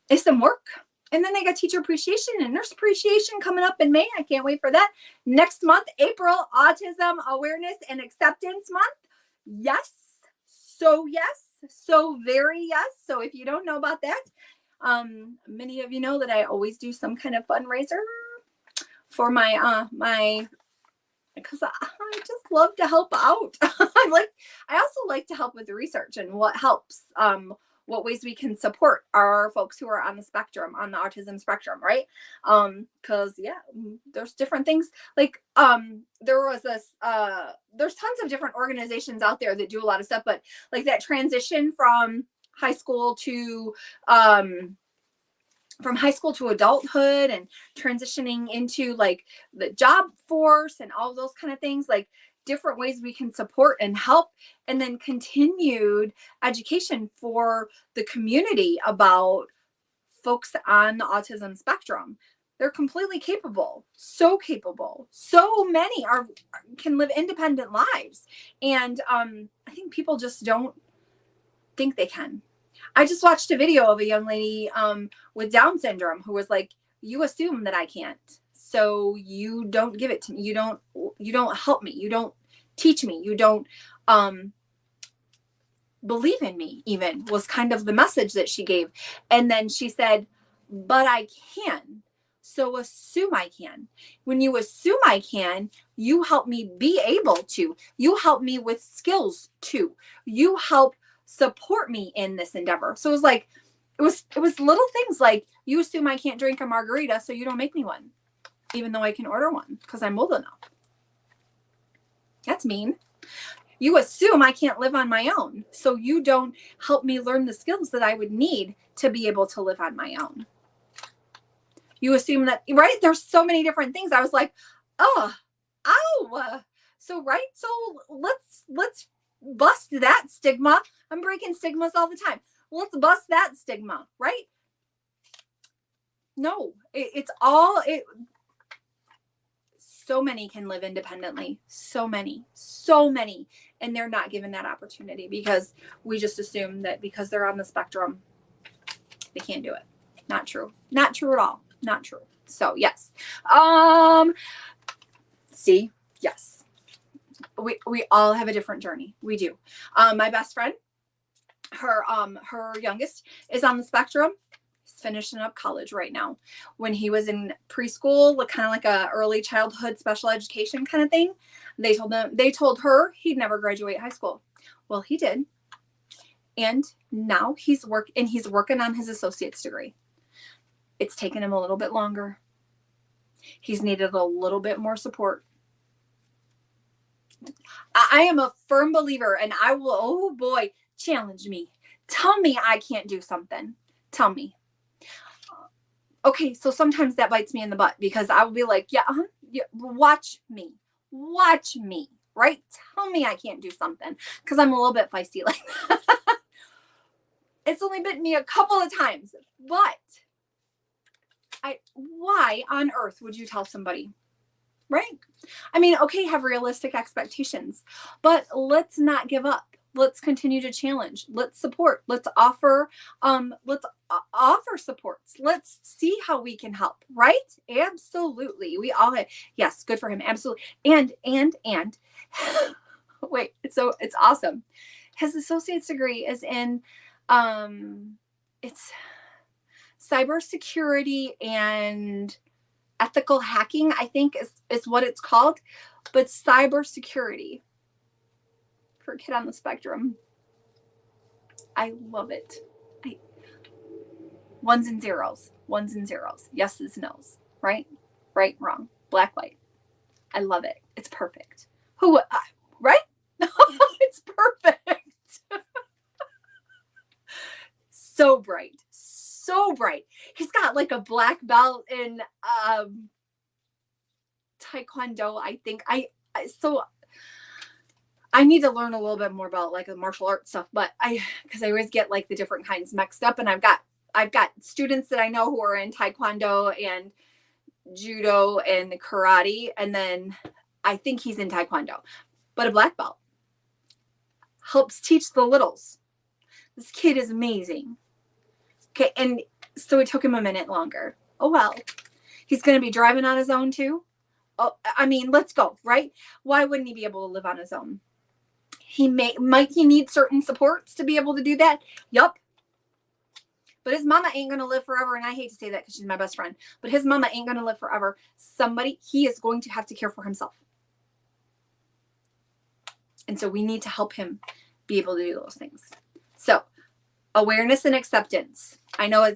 it's some work. And then they got teacher appreciation and nurse appreciation coming up in May. I can't wait for that. Next month, April, Autism Awareness and Acceptance Month. Yes. So yes. So very yes. So if you don't know about that, many of you know that I always do some kind of fundraiser for my because I just love to help out. I also like to help with the research and what helps. What ways we can support our folks who are on the spectrum, on the autism spectrum, right? Because there's different things. Like there was this there's tons of different organizations out there that do a lot of stuff, but like that transition from high school to adulthood, and transitioning into like the job force and all those kind of things, like different ways we can support and help, and then continued education for the community about folks on the autism spectrum. They're completely capable. So many can live independent lives. And I think people just don't think they can. I just watched a video of a young lady with Down syndrome who was like, you assume that I can't, so you don't give it to me. You don't help me. You don't teach me. You don't believe in me, even, was kind of the message that she gave. And then she said, but I can. So assume I can. When you assume I can, you help me be able to. You help me with skills too. You help support me in this endeavor. So it was like, it was little things like, you assume I can't drink a margarita, so you don't make me one, even though I can order one because I'm old enough. That's mean. You assume I can't live on my own, so you don't help me learn the skills that I would need to be able to live on my own. You assume that, right? There's so many different things. I was like, oh, ow. So let's bust that stigma. I'm breaking stigmas all the time. Let's bust that stigma, right? No, so many can live independently. So many. And they're not given that opportunity because we just assume that because they're on the spectrum, They can't do it. Not true. Not true at all. Not true. So yes. See, yes. We all have a different journey. We do. My best friend, her youngest is on the spectrum. He's finishing up college right now. When he was in preschool, kind of like a early childhood special education kind of thing, they told her he'd never graduate high school. Well, he did. And now he's working on his associate's degree. It's taken him a little bit longer. He's needed a little bit more support. I am a firm believer, and I will, oh boy, challenge me. Tell me I can't do something. Tell me. Okay, so sometimes that bites me in the butt because I will be like, yeah, watch me, right? Tell me I can't do something because I'm a little bit feisty like that. It's only bitten me a couple of times, but why on earth would you tell somebody? Right? I mean, okay, have realistic expectations, but let's not give up. Let's continue to challenge. Let's support. Let's offer supports. Let's see how we can help, right? Absolutely. We all have, yes, good for him. Absolutely. And wait, it's awesome. His associate's degree is in it's cybersecurity and ethical hacking, I think is what it's called, but cybersecurity for a kid on the spectrum. I love it. Ones and zeros, yeses, nos, right, wrong, black, white. I love it. It's perfect. Right? It's perfect. So bright. He's got like a black belt in Taekwondo, I think. I need to learn a little bit more about like the martial arts stuff, but because I always get like the different kinds mixed up, and I've got students that I know who are in Taekwondo and judo and karate, and then I think he's in Taekwondo, but a black belt helps teach the littles. This kid is amazing. Okay, and so it took him a minute longer. Oh well, he's going to be driving on his own too. Oh, I mean, let's go, right? Why wouldn't he be able to live on his own? Might he need certain supports to be able to do that? Yup. But his mama ain't going to live forever. And I hate to say that because she's my best friend, but his mama ain't going to live forever. He is going to have to care for himself. And so we need to help him be able to do those things. So awareness and acceptance. I know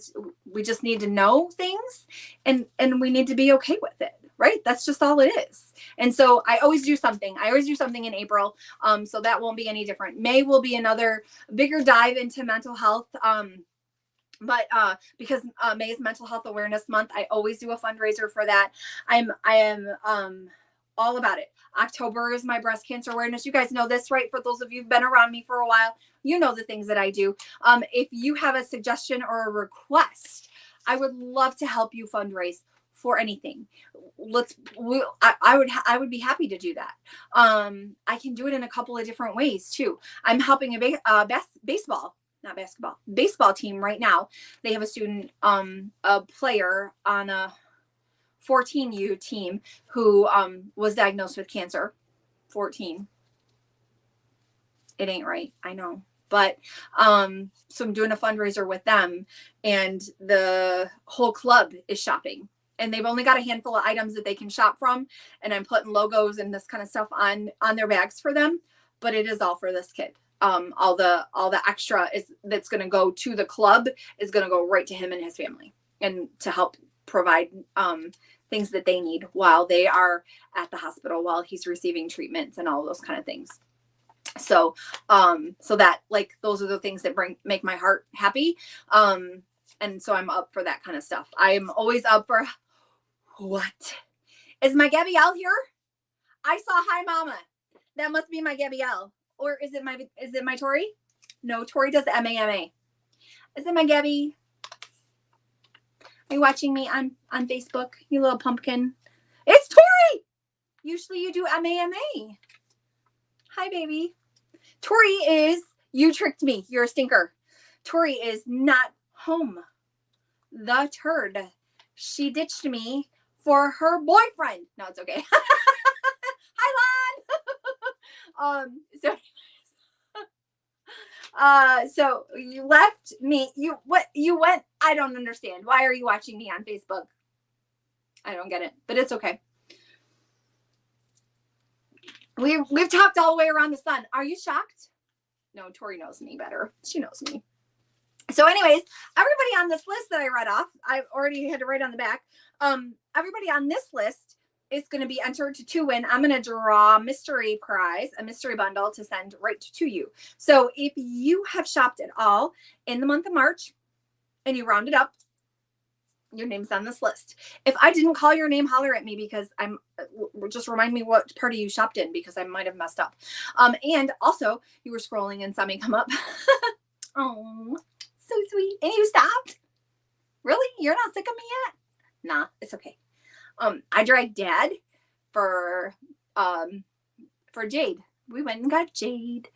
we just need to know things and we need to be okay with it, right? That's just all it is. And so I always do something in April. So that won't be any different. May will be another bigger dive into mental health. But because May is Mental Health Awareness Month, I always do a fundraiser for that. I am all about it. October is my breast cancer awareness. You guys know this, right? For those of you who've been around me for a while, you know the things that I do. If you have a suggestion or a request, I would love to help you fundraise for anything. I would be happy to do that. I can do it in a couple of different ways too. I'm helping a baseball team right now. They have a student, a player on a 14U team who was diagnosed with cancer. 14. It ain't right. I know. But so I'm doing a fundraiser with them, and the whole club is shopping. And they've only got a handful of items that they can shop from. And I'm putting logos and this kind of stuff on their bags for them. But it is all for this kid. All the extra that's going to go to the club is going to go right to him and his family, and to help provide things that they need while they are at the hospital, while he's receiving treatments and all those kind of things. So that, like, those are the things that make my heart happy. And so I'm up for that kind of stuff. I'm always up for, what? Is my Gabrielle here? I saw hi mama. That must be my Gabrielle. Or is it my Tori? No, Tori does MAMA. Is it my Gabby? Are you watching me on Facebook, you little pumpkin? It's Tori! Usually you do MAMA. Hi, baby. Tori you tricked me. You're a stinker. Tori is not home the turd. She ditched me for her boyfriend. No, it's okay. Hi, Lon. So you left me. You went. I don't understand. Why are you watching me on Facebook? I don't get it, but it's okay. We've talked all the way around the sun. Are you shocked? No, Tori knows me better. She knows me. So anyways, everybody on this list that I read off, I already had to write on the back. Everybody on this list is going to be entered to win. I'm going to draw mystery prize, a mystery bundle to send right to you. So if you have shopped at all in the month of March and you round it up, your name's on this list. If I didn't call your name, holler at me, because just remind me what party you shopped in, because I might have messed up. And also you were scrolling and saw me come up. Oh, so sweet. And you stopped? Really? You're not sick of me yet? Nah, it's okay. I dragged Dad for Jade. We went and got Jade.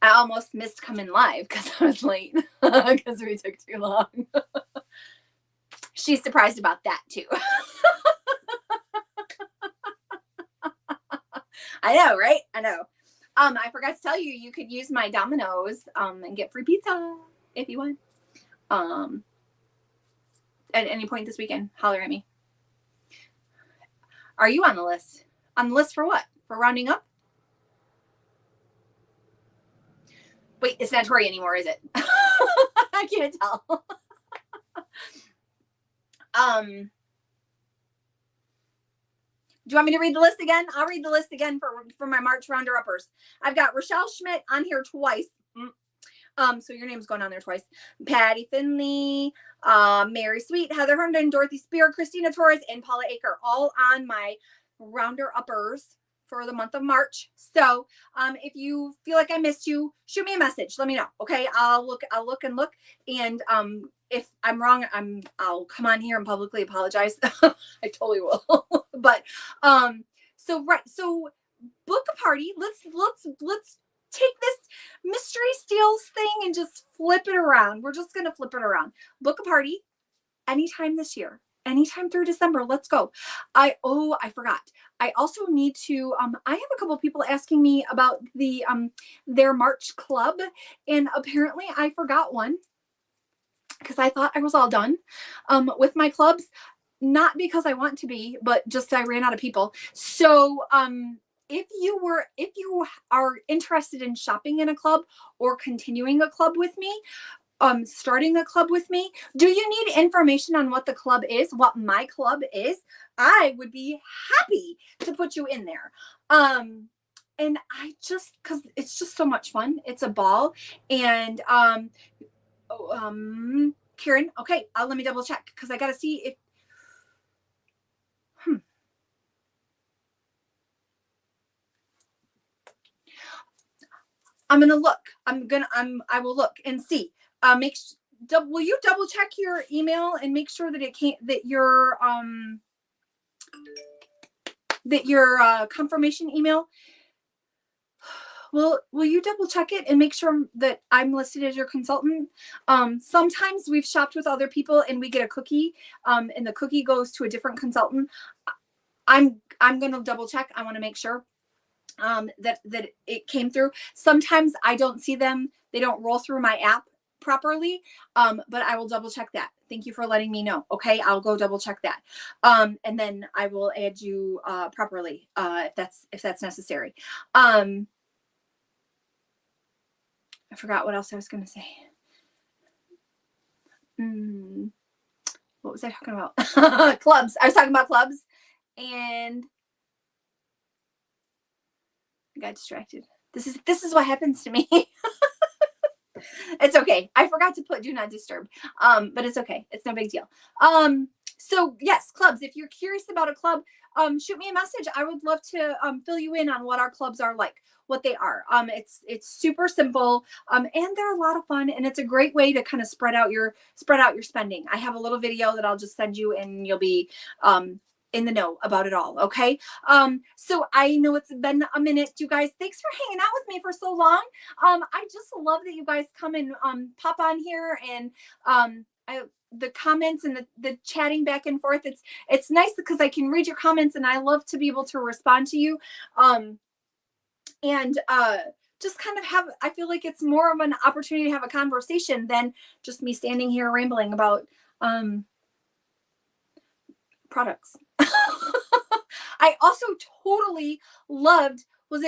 I almost missed coming live because I was late because we took too long. She's surprised about that too. I know, right? I know. I forgot to tell you, you could use my Domino's and get free pizza if you want. At any point this weekend, holler at me. Are you on the list? On the list for what? For rounding up? Wait, it's not Tori anymore, is it? I can't tell. Do you want me to read the list again? I'll read the list again for my March rounder-uppers. I've got Rochelle Schmidt on here twice. So your name's going on there twice. Patty Finley, Mary Sweet, Heather Herndon, Dorothy Spear, Christina Torres, and Paula Aker, all on my rounder-uppers for the month of March. So if you feel like I missed you, shoot me a message. Let me know. Okay, I'll look and look. And if I'm wrong, I'll come on here and publicly apologize. I totally will. But so book a party. Let's take this mystery steals thing and just flip it around. We're just gonna flip it around. Book a party anytime this year, anytime through December. Let's go. I forgot. I also need to, I have a couple of people asking me about the, their March club, and apparently I forgot one because I thought I was all done, with my clubs, not because I want to be, but just I ran out of people. So, if you are interested in shopping in a club or continuing a club with me, starting a club with me, do you need information on what the club is, what my club is? I would be happy to put you in there. And I just, cause it's just so much fun. It's a ball. And, Karen, okay, let me double check, cause I got to see if, I'm going to look, I will look and see. Will you double check your email and make sure that your confirmation email, will you double check it and make sure that I'm listed as your consultant? Sometimes we've shopped with other people and we get a cookie, and the cookie goes to a different consultant. I'm going to double check. I want to make sure that it came through. Sometimes I don't see them. They don't roll through my app properly, but I will double check that. Thank you for letting me know. Okay, I'll go double check that, and then I will add you properly if that's necessary. I forgot what else I was going to say. What was I talking about? Clubs. I was talking about clubs, and I got distracted. This is what happens to me. It's okay. I forgot to put do not disturb. But it's okay. It's no big deal. So yes, clubs. If you're curious about a club, shoot me a message. I would love to fill you in on what our clubs are like, what they are. It's super simple, and they're a lot of fun, and it's a great way to kind of spread out your spending. I have a little video that I'll just send you, and you'll be in the know about it all. Okay. So I know it's been a minute, you guys. Thanks for hanging out with me for so long. I just love that you guys come and pop on here, and the comments and the chatting back and forth. It's nice because I can read your comments and I love to be able to respond to you. And just kind of I feel like it's more of an opportunity to have a conversation than just me standing here rambling about products. I also totally loved, what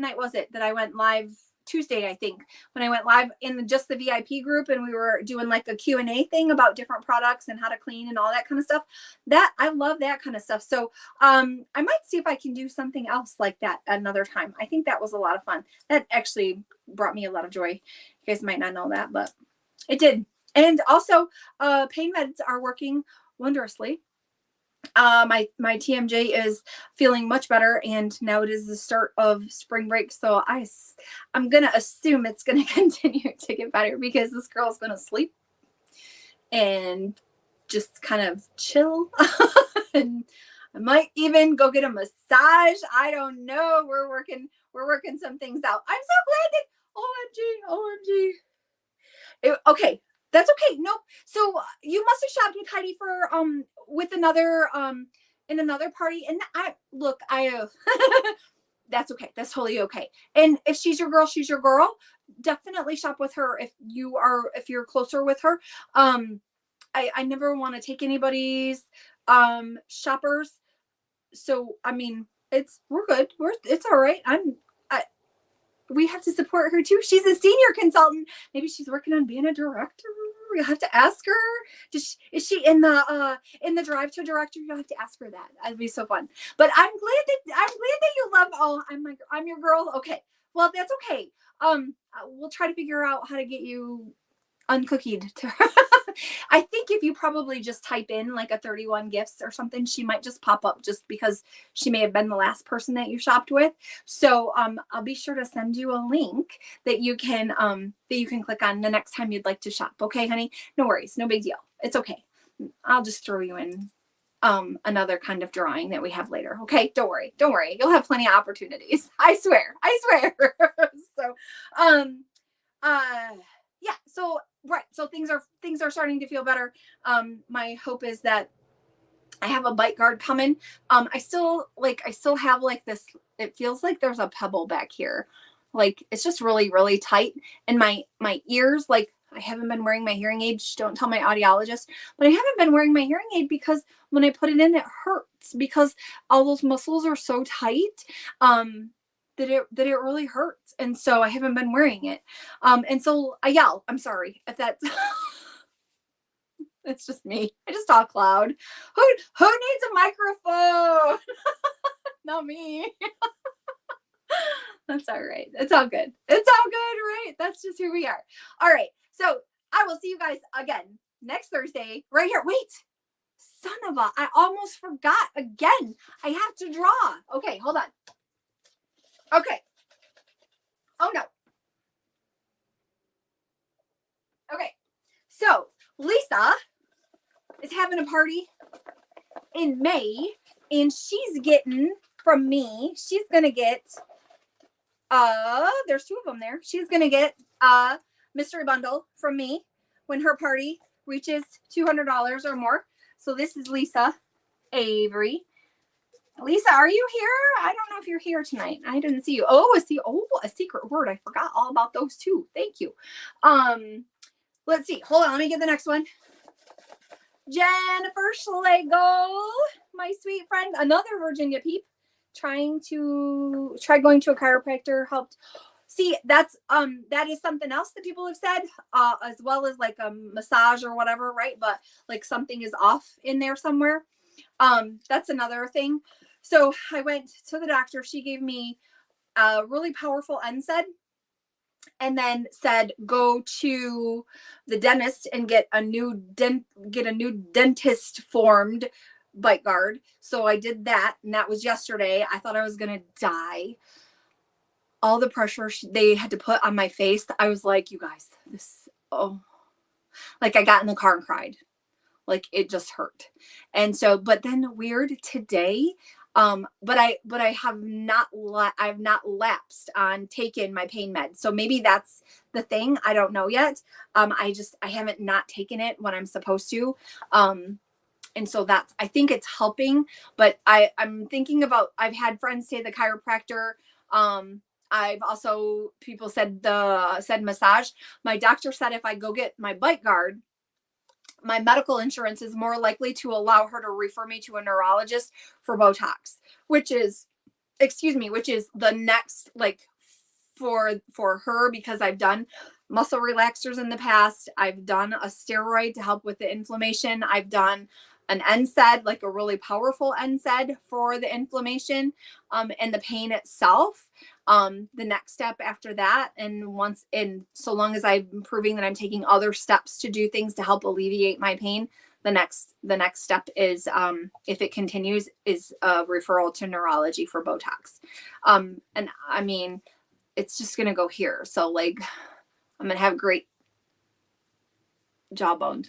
night was it that I went live? Tuesday, I think, when I went live in just the VIP group and we were doing like a Q&A thing about different products and how to clean and all that kind of stuff. That I love that kind of stuff. So I might see if I can do something else like that another time. I think that was a lot of fun. That actually brought me a lot of joy. You guys might not know that, but it did. And also pain meds are working wondrously. My TMJ is feeling much better, and now it is the start of spring break. So I'm going to assume it's going to continue to get better because this girl's going to sleep and just kind of chill. And I might even go get a massage. I don't know. We're working some things out. I'm so glad that okay. That's okay. Nope. So you must have shopped with Heidi for with another in another party, and that's okay. That's totally okay. And if she's your girl, she's your girl. Definitely shop with her if you're closer with her. I never want to take anybody's shoppers. So I mean, we're good. It's all right. We have to support her too. She's a senior consultant. Maybe she's working on being a director. You'll have to ask her. Is she in the drive to director? You'll have to ask her that. That'd be so fun. But I'm glad that you love. Oh, I'm your girl. Okay. Well, that's okay. We'll try to figure out how to get you uncookied to her. I think if you probably just type in like a 31 gifts or something, she might just pop up just because she may have been the last person that you shopped with. So I'll be sure to send you a link that you can click on the next time you'd like to shop. Okay, honey? No worries. No big deal. It's okay. I'll just throw you in another kind of drawing that we have later. Okay, don't worry. You'll have plenty of opportunities. I swear. So yeah, so right, so things are starting to feel better. My hope is that I have a bite guard coming. I still have like this, it feels like there's a pebble back here. Like it's just really, really tight. And my ears, like I haven't been wearing my hearing aid. Don't tell my audiologist, but I haven't been wearing my hearing aid because when I put it in, it hurts because all those muscles are so tight. That it really hurts. And so I haven't been wearing it. And so I yell. I'm sorry if that's it's just me. I just talk loud. Who needs a microphone? Not me. That's all right. It's all good. It's all good, right? That's just who we are. All right. So I will see you guys again next Thursday right here. Wait. Son of a, I almost forgot again. I have to draw. Okay, hold on. Okay. Oh no. Okay. So Lisa is having a party in May, and she's getting from me, she's gonna get there's two of them there. She's gonna get a mystery bundle from me when her party reaches $200 or more. So this is Lisa Avery. Lisa, are you here? I don't know if you're here tonight. I didn't see you. A secret word. I forgot all about those too. Thank you. Let's see. Hold on. Let me get the next one. Jennifer Schlegel, my sweet friend, another Virginia peep, try going to a chiropractor helped. See, that is something else that people have said, as well as like a massage or whatever, right? But like something is off in there somewhere. That's another thing. So I went to the doctor. She gave me a really powerful NSAID and then said, go to the dentist and get a new dentist formed bite guard. So I did that. And that was yesterday. I thought I was going to die. All the pressure they had to put on my face. I was like, you guys, like I got in the car and cried. Like it just hurt. And so, but then weird today, But I have not I've not lapsed on taking my pain med. So maybe that's the thing. I don't know yet. I haven't not taken it when I'm supposed to. And so I think it's helping, but I'm thinking about, I've had friends say the chiropractor. I've also, people said massage. My doctor said if I go get my bite guard, my medical insurance is more likely to allow her to refer me to a neurologist for Botox, which is the next, like, for her, because I've done muscle relaxers in the past. I've done a steroid to help with the inflammation. I've done an NSAID, like a really powerful NSAID for the inflammation, and the pain itself. The next step after that, and so long as I'm proving that I'm taking other steps to do things to help alleviate my pain, the next step is, if it continues, is a referral to neurology for Botox. And I mean, it's just going to go here. So, like, I'm going to have great jawbone.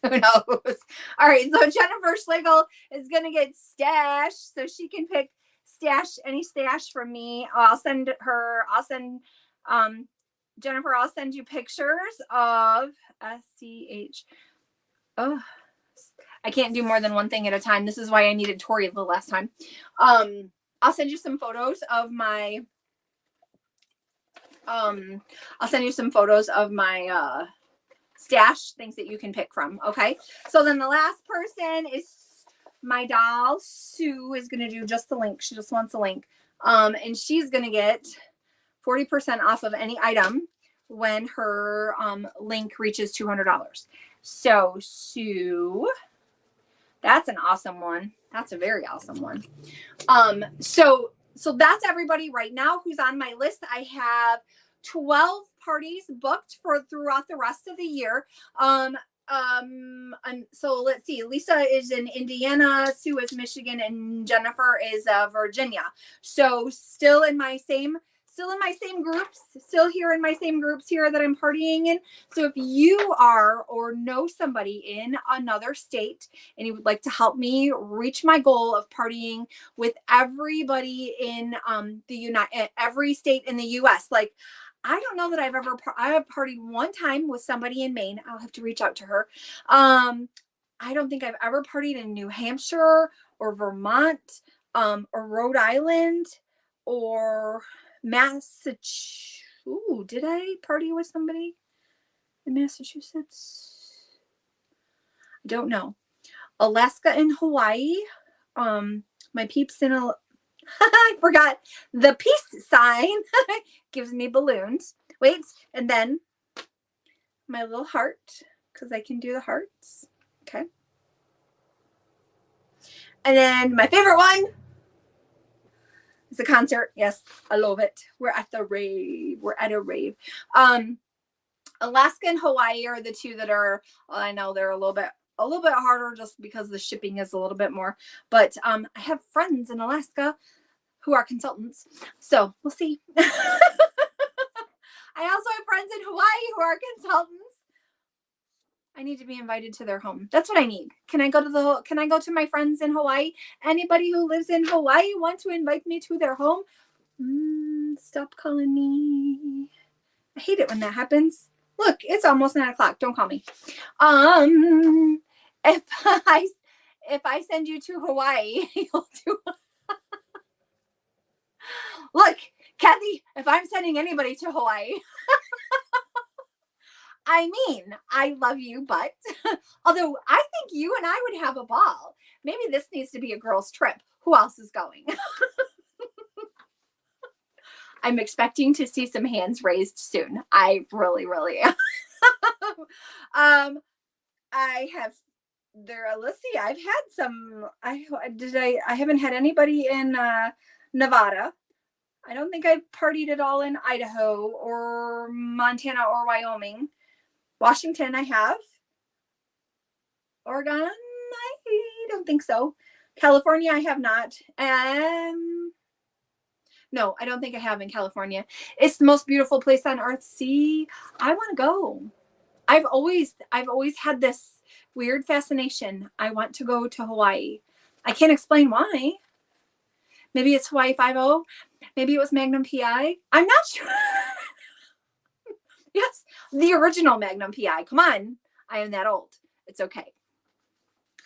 Who knows? All right. So Jennifer Schlegel is going to get stash, so she can pick any stash from me. Jennifer, I'll send you pictures of SCH. Oh, I can't do more than one thing at a time. This is why I needed Tori the last time. I'll send you some photos of my, stash, things that you can pick from. Okay. So then the last person is my doll. Sue is going to do just the link. She just wants a link. And she's going to get 40% off of any item when her link reaches $200. So Sue, that's an awesome one. That's a very awesome one. So that's everybody right now who's on my list. I have 12 parties booked throughout the rest of the year. And so let's see. Lisa is in Indiana, Sue is Michigan, and Jennifer is Virginia. So still in my same groups, still here in my same groups here that I'm partying in. So if you are or know somebody in another state and you would like to help me reach my goal of partying with everybody in every state in the US, like, I don't know that I have partied one time with somebody in Maine. I'll have to reach out to her. I don't think I've ever partied in New Hampshire or Vermont, or Rhode Island or Massachusetts. Ooh, did I party with somebody in Massachusetts? I don't know. Alaska and Hawaii. My peeps in I forgot the peace sign gives me balloons. Wait, and then my little heart, because I can do the hearts. Okay. And then my favorite one is a concert. Yes, I love it. We're at a rave. Alaska and Hawaii are the two that are, well, I know they're a little bit harder just because the shipping is a little bit more, but I have friends in Alaska who are consultants, so we'll see. I also have friends in Hawaii who are consultants. I need to be invited to their home. That's what I need. Can I go to my friends in Hawaii? Anybody who lives in Hawaii want to invite me to their home? Stop calling me. I hate it when that happens. Look, it's almost 9:00. Don't call me. If I send you to Hawaii, you'll do. Look, Kathy, if I'm sending anybody to Hawaii, I mean, I love you, but although I think you and I would have a ball. Maybe this needs to be a girls' trip. Who else is going? I'm expecting to see some hands raised soon. I really, really am. Let's see, I've had some, I haven't had anybody in Nevada. I don't think I've partied at all in Idaho or Montana or Wyoming. Washington, I have. Oregon, I don't think so. California, I have not. No, I don't think I have in California. It's the most beautiful place on earth. See, I want to go. I've always had this weird fascination. I want to go to Hawaii. I can't explain why. Maybe it's Hawaii 5-0. Maybe it was Magnum PI. I'm not sure. Yes, the original Magnum PI. Come on. I am that old. It's okay.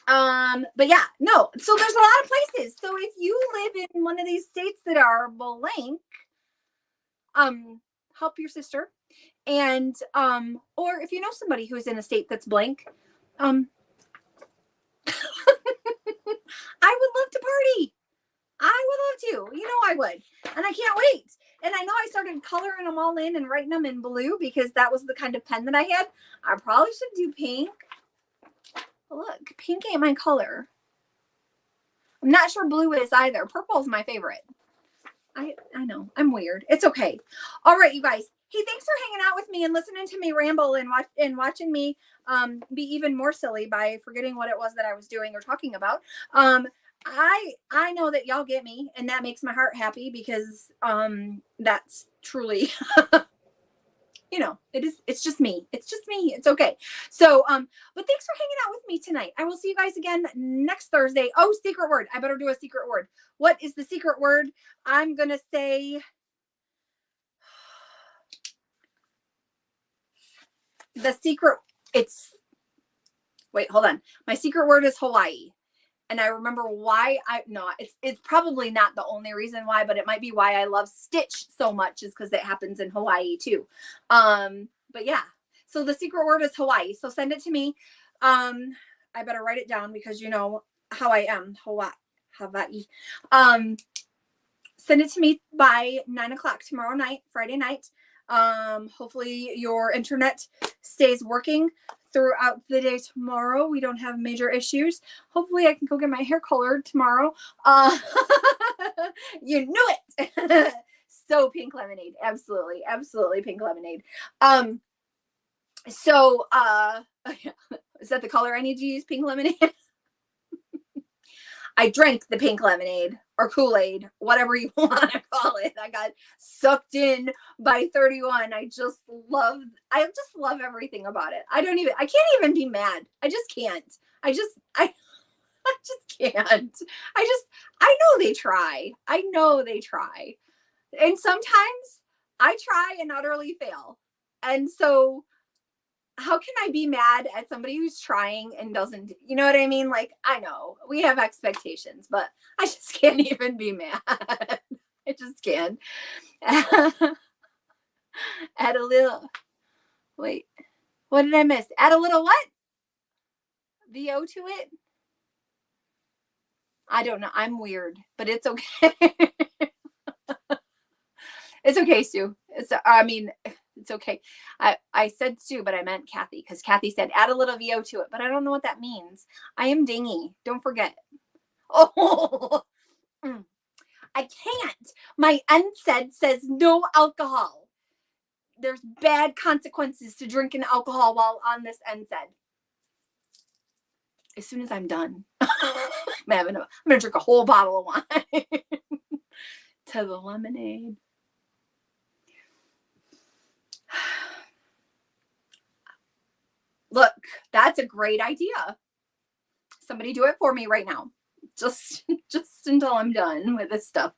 But yeah, no. So there's a lot of places. So if you live in one of these states that are blank, help your sister. And or if you know somebody who's in a state that's blank, I would love to party. I would love to. You know I would. And I can't wait. And I know I started coloring them all in and writing them in blue because that was the kind of pen that I had. I probably should do pink. But look, pink ain't my color. I'm not sure blue is either. Purple is my favorite. I know. I'm weird. It's okay. All right, you guys. Hey, thanks for hanging out with me and listening to me ramble and watching me be even more silly by forgetting what it was that I was doing or talking about. I know that y'all get me, and that makes my heart happy because that's truly you know, it's just me. It's just me. It's okay. So but thanks for hanging out with me tonight. I will see you guys again next Thursday. Oh, secret word. I better do a secret word. What is the secret word? I'm gonna say the secret. Wait, hold on. My secret word is Hawaii. And I remember why it's probably not the only reason why, but it might be why I love Stitch so much is because it happens in Hawaii too. But yeah, so the secret word is Hawaii. So send it to me. I better write it down because you know how I am. Hawaii. Send it to me by 9:00 tomorrow night, Friday night. Hopefully your internet stays working throughout the day tomorrow. We don't have major issues. Hopefully I can go get my hair colored tomorrow. You knew it. So pink lemonade. Absolutely. Absolutely pink lemonade. So is that the color I need to use? Pink lemonade? I drank the pink lemonade or Kool-Aid, whatever you want to call it. I got sucked in by 31. I just love everything about it. I can't even be mad. I just can't. I just can't. I know they try. I know they try. And sometimes I try and utterly fail. And so how can I be mad at somebody who's trying and doesn't, you know what I mean? Like, I know we have expectations, but I just can't even be mad. I just can't. Add a little, wait, what did I miss? Add a little what? VO to it? I don't know. I'm weird, but it's okay. It's okay, Sue. It's okay. I said Sue, but I meant Kathy because Kathy said add a little VO to it, but I don't know what that means. I am dingy. Don't forget. Oh, I can't. My NSAID says no alcohol. There's bad consequences to drinking alcohol while on this NSAID. As soon as I'm done, I'm going to drink a whole bottle of wine to the lemonade. Look, that's a great idea. Somebody do it for me right now. Just until I'm done with this stuff.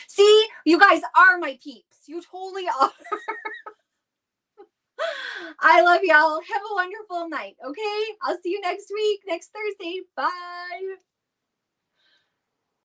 See, you guys are my peeps. You totally are. I love y'all. Have a wonderful night. Okay. I'll see you next week, next Thursday. Bye.